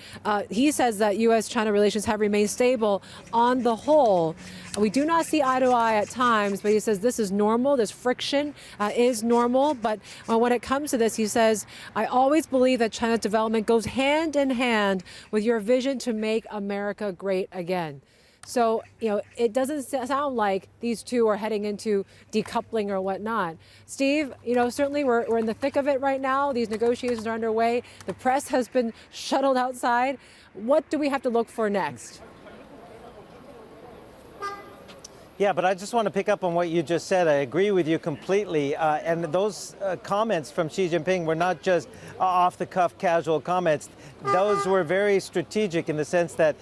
he says that U.S.-China relations have remained stable on the whole. We do not see eye to eye at times, but he says this is normal. This friction is normal. But when it comes to this, he says, I always believe that China's development goes hand in hand with your vision to make America great again. So, it doesn't sound like these two are heading into decoupling or whatnot. Steve, certainly we're in the thick of it right now. These negotiations are underway. The press has been shuttled outside. What do we have to look for next? Yeah, but I just want to pick up on what you just said. I agree with you completely. And those comments from Xi Jinping were not just off-the-cuff casual comments. Those were very strategic in the sense that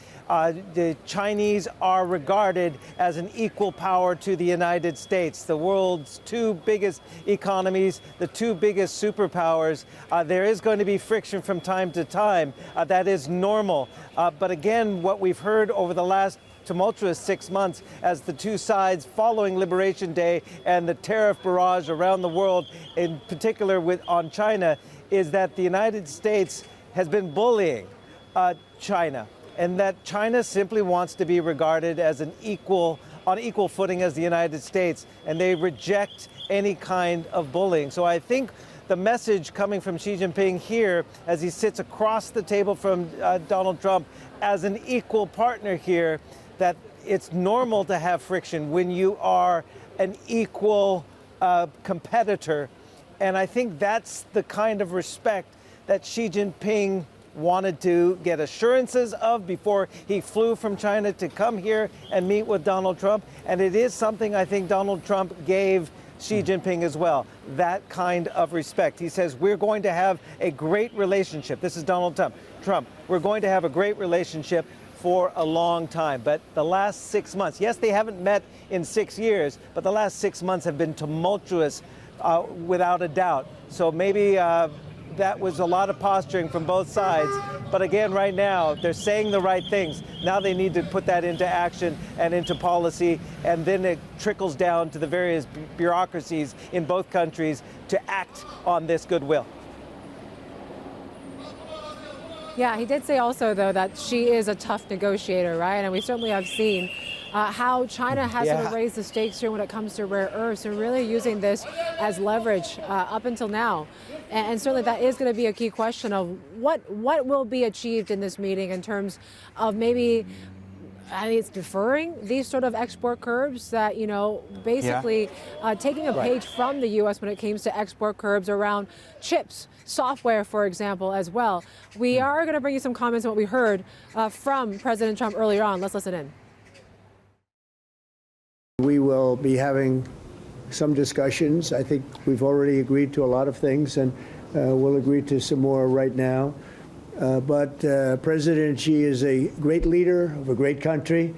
the Chinese are regarded as an equal power to the United States, the world's 2 biggest economies, the 2 biggest superpowers. There is going to be friction from time to time. That is normal. But again, what we've heard over the last tumultuous 6 months as the 2 sides following Liberation Day and the tariff barrage around the world, in particular on China, is that the United States has been bullying China, and that China simply wants to be regarded as on equal footing as the United States, and they reject any kind of bullying. So I think the message coming from Xi Jinping here, as he sits across the table from Donald Trump as an equal partner here, that it's normal to have friction when you are an equal competitor. And I think that's the kind of respect that Xi Jinping wanted to get assurances of before he flew from China to come here and meet with Donald Trump. And it is something I think Donald Trump gave Xi Jinping as well. That kind of respect. He says, we're going to have a great relationship. This is Donald Trump. We're going to have a great relationship for a long time. But the last 6 months, yes, they haven't met in 6 years, but the last 6 months have been tumultuous without a doubt. So maybe that was a lot of posturing from both sides. But again, right now, they're saying the right things. Now they need to put that into action and into policy, and then it trickles down to the various bureaucracies in both countries to act on this goodwill. Yeah, he did say also, though, that she is a tough negotiator, right? And we certainly have seen how China has sort of raised the stakes here when it comes to rare earths and really using this as leverage up until now. And certainly that is going to be a key question of what will be achieved in this meeting in terms of maybe, I mean, it's deferring these sort of export curbs that, you know, basically taking a page from the U.S. when it comes to export curbs around chips, software, for example, as well. We are going to bring you some comments on what we heard from President Trump earlier on. Let's listen in. We will be having some discussions. I think we've already agreed to a lot of things, and we'll agree to some more right now. But President Xi is a great leader of a great country,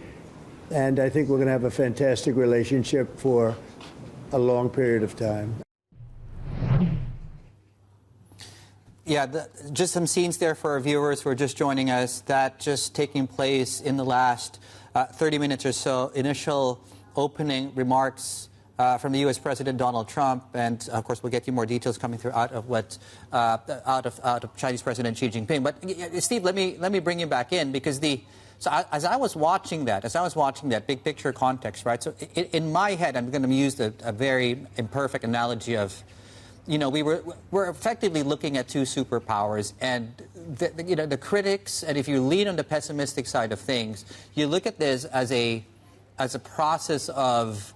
and I think we're going to have a fantastic relationship for a long period of time. Yeah, just some scenes there for our viewers who are just joining us. That just taking place in the last 30 minutes or so. Initial opening remarks from the U.S. President Donald Trump, and of course we'll get you more details coming through out of Chinese President Xi Jinping. But Steve, let me bring you back in, because as I was watching that big picture context, right? So in my head, I'm going to use a very imperfect analogy of, you know, we're effectively looking at two superpowers, and the critics, and if you lean on the pessimistic side of things, you look at this as a process of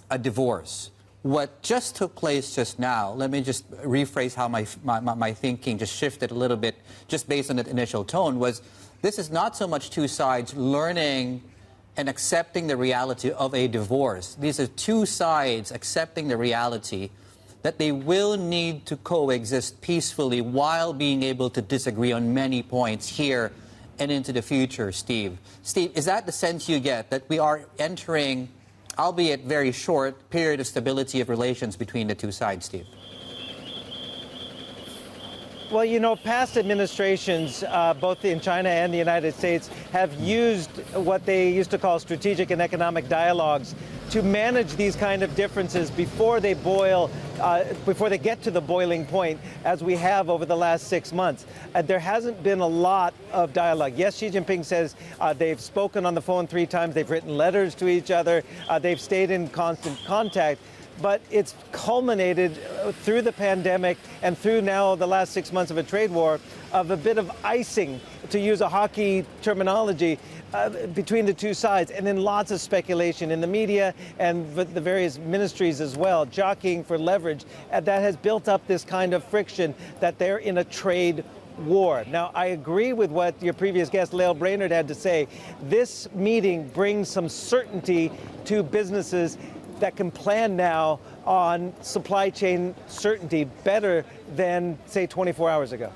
a divorce. What just took place just now, let me just rephrase how my thinking just shifted a little bit just based on that initial tone, was this is not so much two sides learning and accepting the reality of a divorce. These are two sides accepting the reality that they will need to coexist peacefully while being able to disagree on many points here and into the future, Steve. Steve, is that the sense you get, that we are entering, albeit very short, period of stability of relations between the two sides, Steve? Well, you know, past administrations, both in China and the United States, have used what they used to call strategic and economic dialogues to manage these kind of differences before they boil, before they get to the boiling point, as we have over the last 6 months. There hasn't been a lot of dialogue. Yes, Xi Jinping says they've spoken on the phone 3 times, they've written letters to each other, they've stayed in constant contact. But it's culminated through the pandemic and through now the last 6 months of a trade war of a bit of icing, to use a hockey terminology, between the two sides, and then lots of speculation in the media and the various ministries as well, jockeying for leverage. And that has built up this kind of friction that they're in a trade war. Now, I agree with what your previous guest, Lael Brainard, had to say. This meeting brings some certainty to businesses that can plan now on supply chain certainty better than, say, 24 hours ago.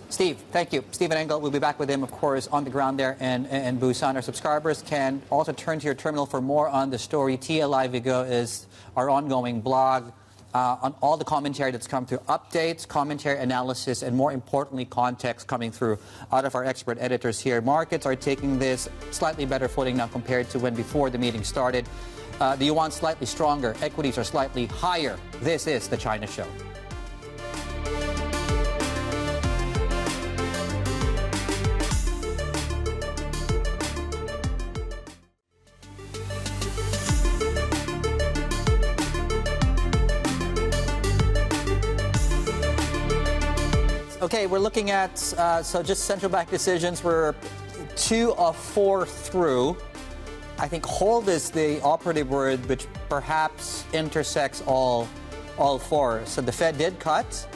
Steve, thank you. Stephen Engel, we'll be back with him, of course, on the ground there in Busan. Our subscribers can also turn to your terminal for more on the story. TLI Vigo is our ongoing blog on all the commentary that's come through, updates, commentary, analysis, and more importantly, context coming through out of our expert editors here. Markets are taking this slightly better footing now compared to when before the meeting started. The yuan slightly stronger, equities are slightly higher. This is the China Show. Okay, we're looking at, so just central bank decisions. We're 2 of 4 through. I think hold is the operative word, which perhaps intersects all 4. So the Fed did cut.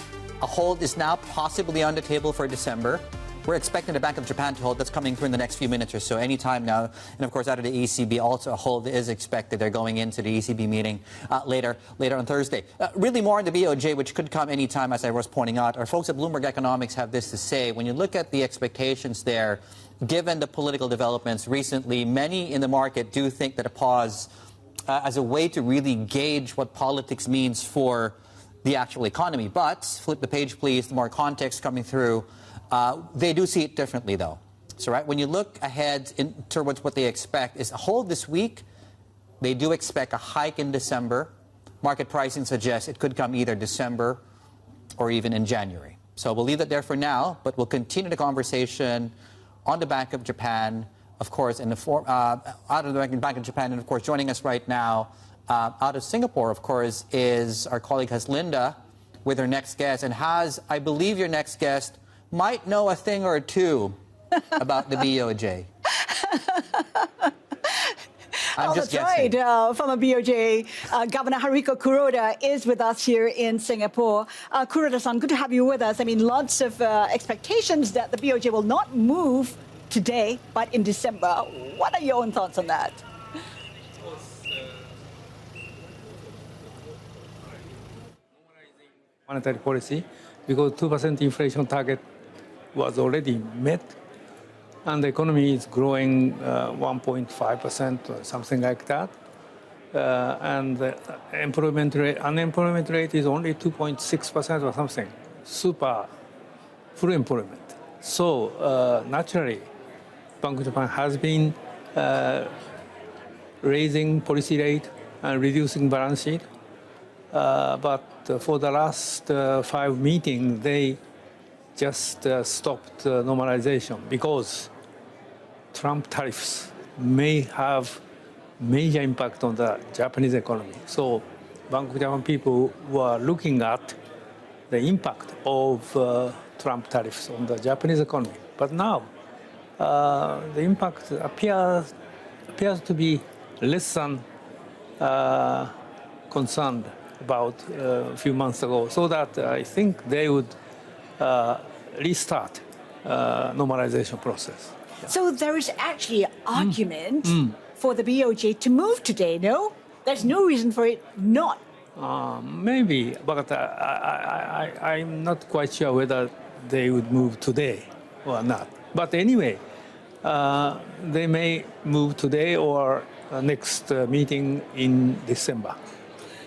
A hold is now possibly on the table for December. we're expecting the Bank of Japan to hold. That's coming through in the next few minutes or so, anytime now. And of course, out of the ECB, also a hold is expected. They're going into the ECB meeting later on Thursday. Really more on the BOJ, which could come anytime, as I was pointing out. Our folks at Bloomberg Economics have this to say. When you look at the expectations there, given the political developments recently, many in the market do think that a pause as a way to really gauge what politics means for the actual economy. But, flip the page please, more context coming through. They do see it differently, though. So, right, when you look ahead towards what they expect is a hold this week. They do expect a hike in December. Market pricing suggests it could come either December or even in January. So we'll leave that there for now, but we'll continue the conversation on the Bank of Japan, of course, out of the Bank of Japan, and of course, joining us right now out of Singapore, of course, is our colleague Haslinda with her next guest. And I believe your next guest might know a thing or two about the BOJ. That's right. Former BOJ Governor Haruhiko Kuroda is with us here in Singapore. Kuroda-san, good to have you with us. I mean, lots of expectations that the BOJ will not move today, but in December. What are your own thoughts on that? Monetary policy, because 2% inflation target was already met, and the economy is growing 1.5% or something like that, and the unemployment rate is only 2.6% or something, super full employment. So naturally, Bank of Japan has been raising policy rate and reducing balance sheet, but for the last 5 meetings, they just stopped normalization because Trump tariffs may have major impact on the Japanese economy. So Bank of Japan people were looking at the impact of Trump tariffs on the Japanese economy. But now the impact appears to be less than concerned about a few months ago, so that I think they would restart normalization process. Yeah. So there is actually an argument for the BOJ to move today, no? There's no reason for it not. Maybe, but I'm not quite sure whether they would move today or not. But anyway, they may move today or next meeting in December.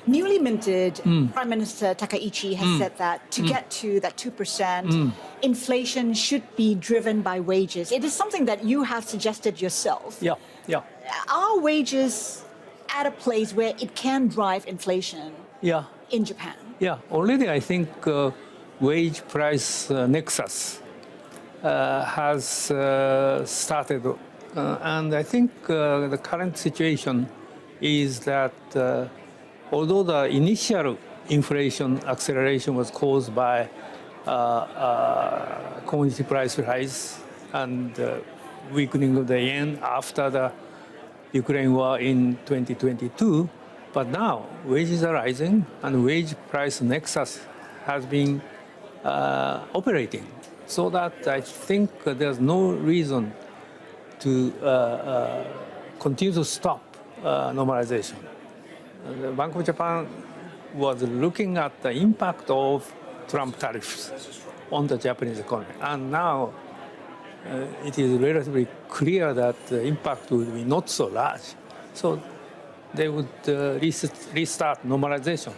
Newly minted Prime Minister Takaichi has said that to get to that 2%, inflation should be driven by wages. It is something that you have suggested yourself. Yeah, yeah. Are wages at a place where it can drive inflation in Japan? Yeah, already I think wage price nexus has started. And I think the current situation is that although the initial inflation acceleration was caused by commodity price rise and weakening of the yen after the Ukraine war in 2022, but now wages are rising and wage price nexus has been operating. So that I think there's no reason to continue to stop normalization. The Bank of Japan was looking at the impact of Trump tariffs on the Japanese economy. And now it is relatively clear that the impact will be not so large. So they would restart normalization.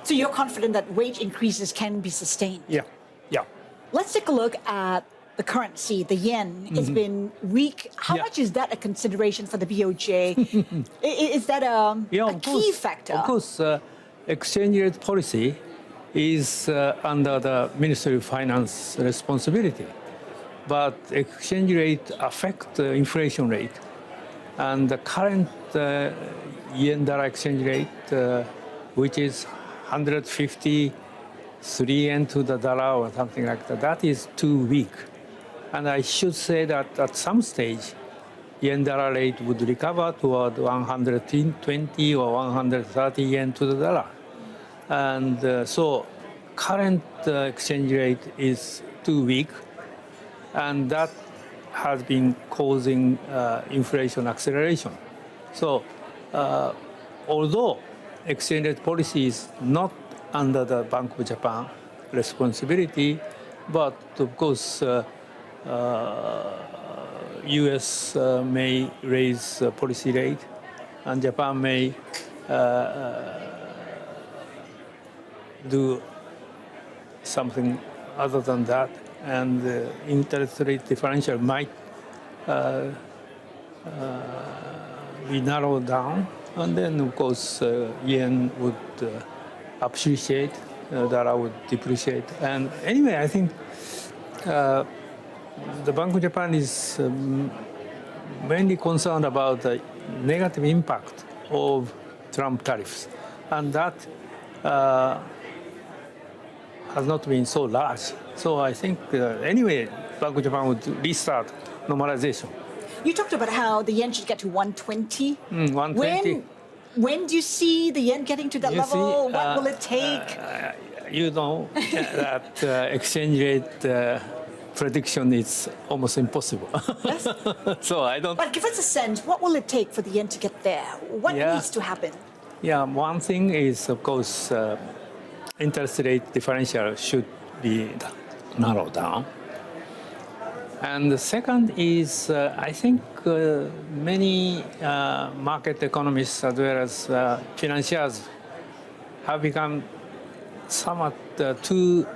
So you're confident that wage increases can be sustained? Yeah, yeah. Let's take a look at the currency, the yen. It's been weak. How much is that a consideration for the BOJ? Is that a key factor? Of course, exchange rate policy is under the Ministry of Finance responsibility. But exchange rate affect the inflation rate. And the current yen-dollar exchange rate, which is 153 yen to the dollar or something like that, that is too weak. And I should say that at some stage, yen-dollar rate would recover toward 120 or 130 yen to the dollar. And so current exchange rate is too weak. and that has been causing inflation acceleration. So, although exchange rate policy is not under the Bank of Japan responsibility, but of course, U.S. may raise policy rate, and Japan may do something other than that, and the interest rate differential might be narrowed down, and then of course yen would appreciate, dollar would depreciate. And anyway, I think the Bank of Japan is mainly concerned about the negative impact of Trump tariffs, and that has not been so large. So I think anyway, Bank of Japan would restart normalization. You talked about how the yen should get to 120. 120. When do you see the yen getting to that level? What will it take? You know that exchange rate prediction is almost impossible. Yes. So I don't. But give us a sense. What will it take for the yen to get there? What needs to happen? Yeah, one thing is, of course, interest rate differential should be narrowed down. And the second is, I think many market economists as well as financiers have become somewhat too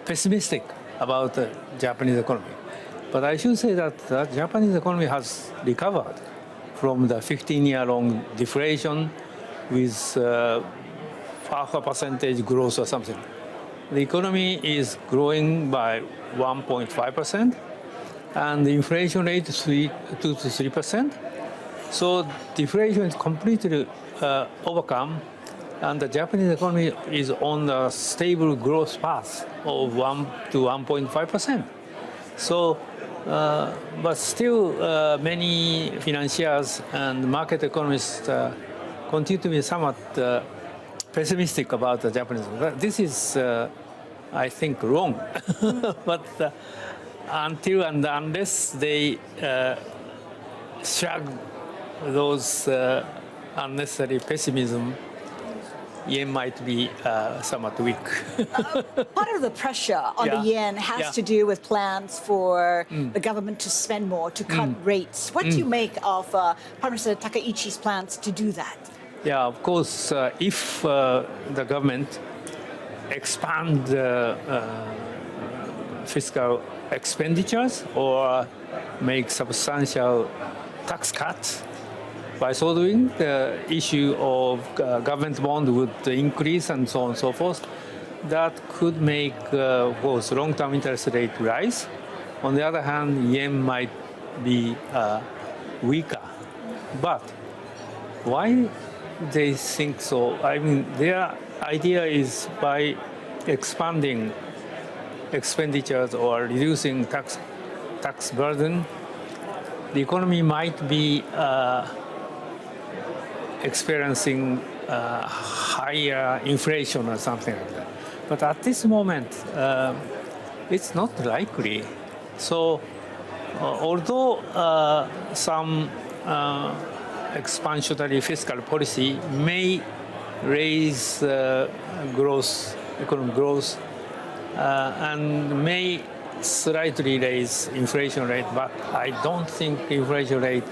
pessimistic about the Japanese economy. But I should say that the Japanese economy has recovered from the 15-year-long deflation with half a percentage growth or something. The economy is growing by 1.5%, and the inflation rate is 2 to 3%. So deflation is completely overcome, and the Japanese economy is on a stable growth path of 1 to 1.5%. So, but still, many financiers and market economists continue to be somewhat pessimistic about the Japanese. This is, I think, wrong. But until and unless they shrug those unnecessary pessimism, yen might be somewhat weak. Part of the pressure on the yen has to do with plans for the government to spend more, to cut rates. What do you make of Prime Minister Takaichi's plans to do that? Yeah, of course, if the government expand fiscal expenditures or make substantial tax cuts, by so doing, the issue of government bond would increase and so on and so forth. That could make both long-term interest rate rise. On the other hand, yen might be weaker. But why they think so? I mean, their idea is by expanding expenditures or reducing tax burden, the economy might be experiencing higher inflation or something like that. But at this moment, it's not likely. So, although some expansionary fiscal policy may raise economic growth, and may slightly raise inflation rate, but I don't think inflation rate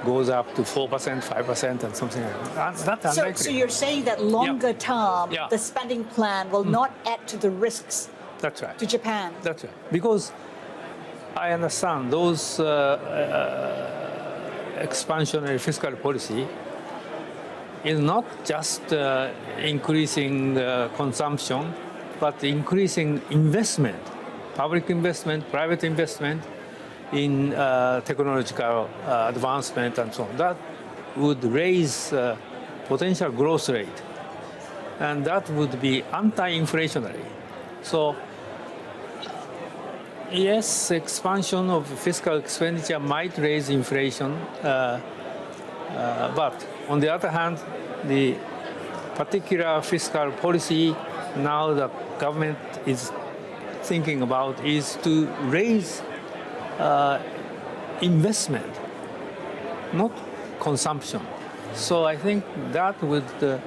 goes up to 4%, 5%, and something like that. That's unlikely. So you're saying that longer term, the spending plan will not add to the risks. That's right. To Japan. That's right. Because I understand those expansionary fiscal policy is not just increasing consumption, but increasing investment, public investment, private investment in technological advancement and so on. That would raise potential growth rate, and that would be anti-inflationary. So, yes, expansion of fiscal expenditure might raise inflation, but on the other hand, the particular fiscal policy now the government is thinking about is to raise investment, not consumption. So I think that would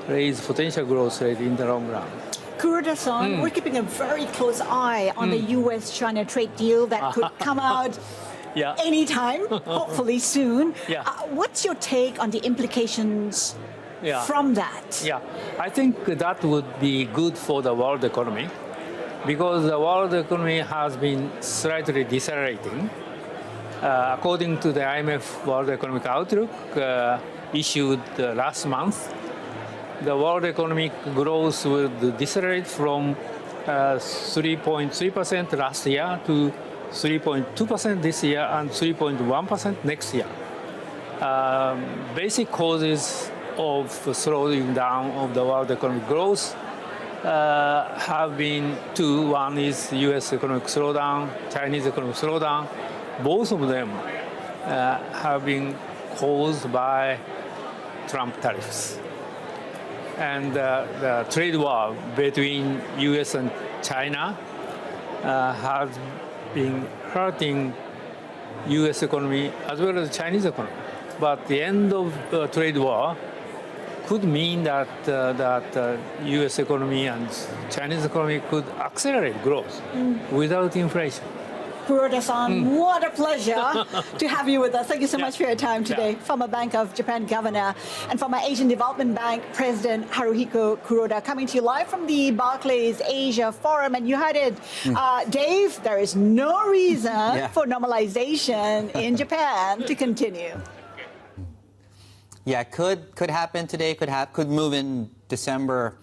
raise potential growth rate in the long run. Kuroda-san, we're keeping a very close eye on the U.S.-China trade deal that could come out anytime, hopefully soon. What's your take on the implications from that? Yeah, I think that would be good for the world economy because the world economy has been slightly decelerating. According to the IMF World Economic Outlook issued last month, the world economic growth will decelerate from 3.3% last year to 3.2% this year and 3.1% next year. Basic causes of slowing down of the world economic growth have been two. One is U.S. economic slowdown, Chinese economic slowdown. Both of them have been caused by Trump tariffs. And the trade war between U.S. and China has been hurting U.S. economy as well as the Chinese economy. But the end of the trade war could mean that U.S. economy and Chinese economy could accelerate growth without inflation. Kuroda-san, what a pleasure to have you with us. Thank you so much for your time today. Former Bank of Japan Governor and former Asian Development Bank President Haruhiko Kuroda coming to you live from the Barclays Asia Forum. And you heard it, Dave, there is no reason for normalization in Japan to continue. Yeah, could happen today, could move in December.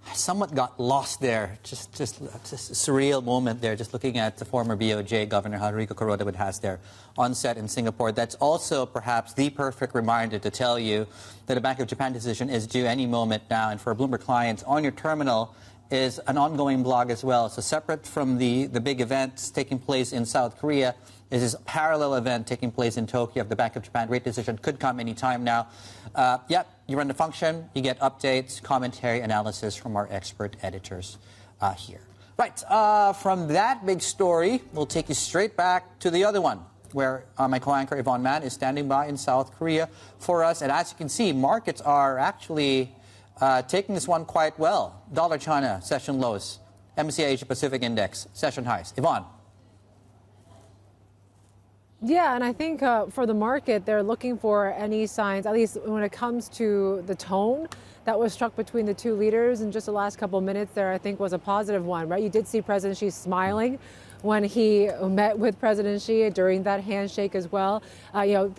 I somewhat got lost there. Just a surreal moment there, just looking at the former BOJ Governor Haruhiko Kuroda would has there on set in Singapore. That's also perhaps the perfect reminder to tell you that a Bank of Japan decision is due any moment now. And for Bloomberg clients, on your terminal is an ongoing blog as well. So separate from the big events taking place in South Korea, is this parallel event taking place in Tokyo of the Bank of Japan. Rate decision could come any time now. You run the function, you get updates, commentary, analysis from our expert editors here. Right, from that big story, we'll take you straight back to the other one, where my co-anchor Yvonne Man is standing by in South Korea for us. And as you can see, markets are actually taking this one quite well. Dollar China, session lows. MSCI Asia Pacific Index, session highs. Yvonne. Yeah, and I think for the market, they're looking for any signs, at least when it comes to the tone that was struck between the two leaders in just the last couple of minutes there, I think was a positive one, right? You did see President Xi smiling when he met with President Xi during that handshake as well.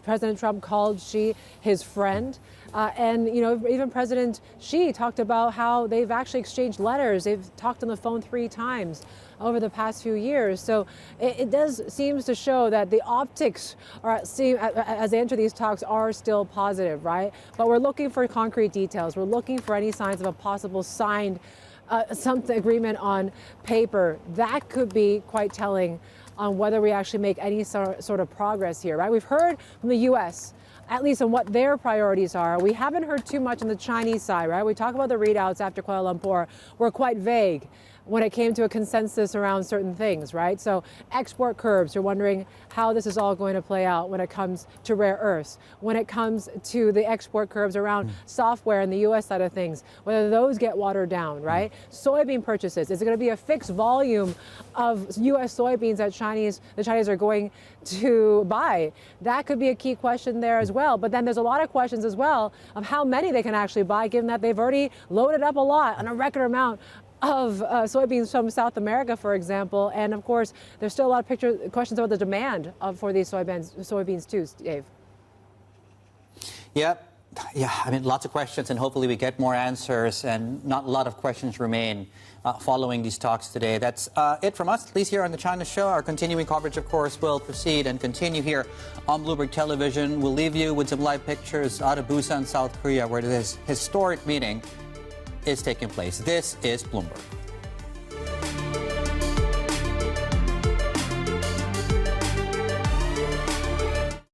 President Trump called Xi his friend. And even President Xi talked about how they've actually exchanged letters. They've talked on the phone 3 times over the past few years. So it seems to show that the optics as they enter these talks are still positive, right? But we're looking for concrete details. We're looking for any signs of a possible signed agreement on paper. That could be quite telling on whether we actually make any sort of progress here, right? We've heard from the U.S., at least on what their priorities are. We haven't heard too much on the Chinese side, right? We talk about the readouts after Kuala Lumpur were quite vague when it came to a consensus around certain things, right? So export curbs, you're wondering how this is all going to play out when it comes to rare earths, when it comes to the export curbs around software and the U.S. side of things, whether those get watered down, right? Soybean purchases, is it going to be a fixed volume of U.S. soybeans that the Chinese are going to buy? That could be a key question there as well. But then there's a lot of questions as well of how many they can actually buy, given that they've already loaded up a lot on a record amount of soybeans from South America, for example. And of course, there's still a lot of questions about the demand for these soybeans too, Dave. Yeah, I mean, lots of questions, and hopefully we get more answers, and not a lot of questions remain following these talks today. That's it from us, at least here on the China Show. Our continuing coverage, of course, will proceed and continue here on Bloomberg Television. We'll leave you with some live pictures out of Busan, South Korea, where this historic meeting is taking place. This is Bloomberg.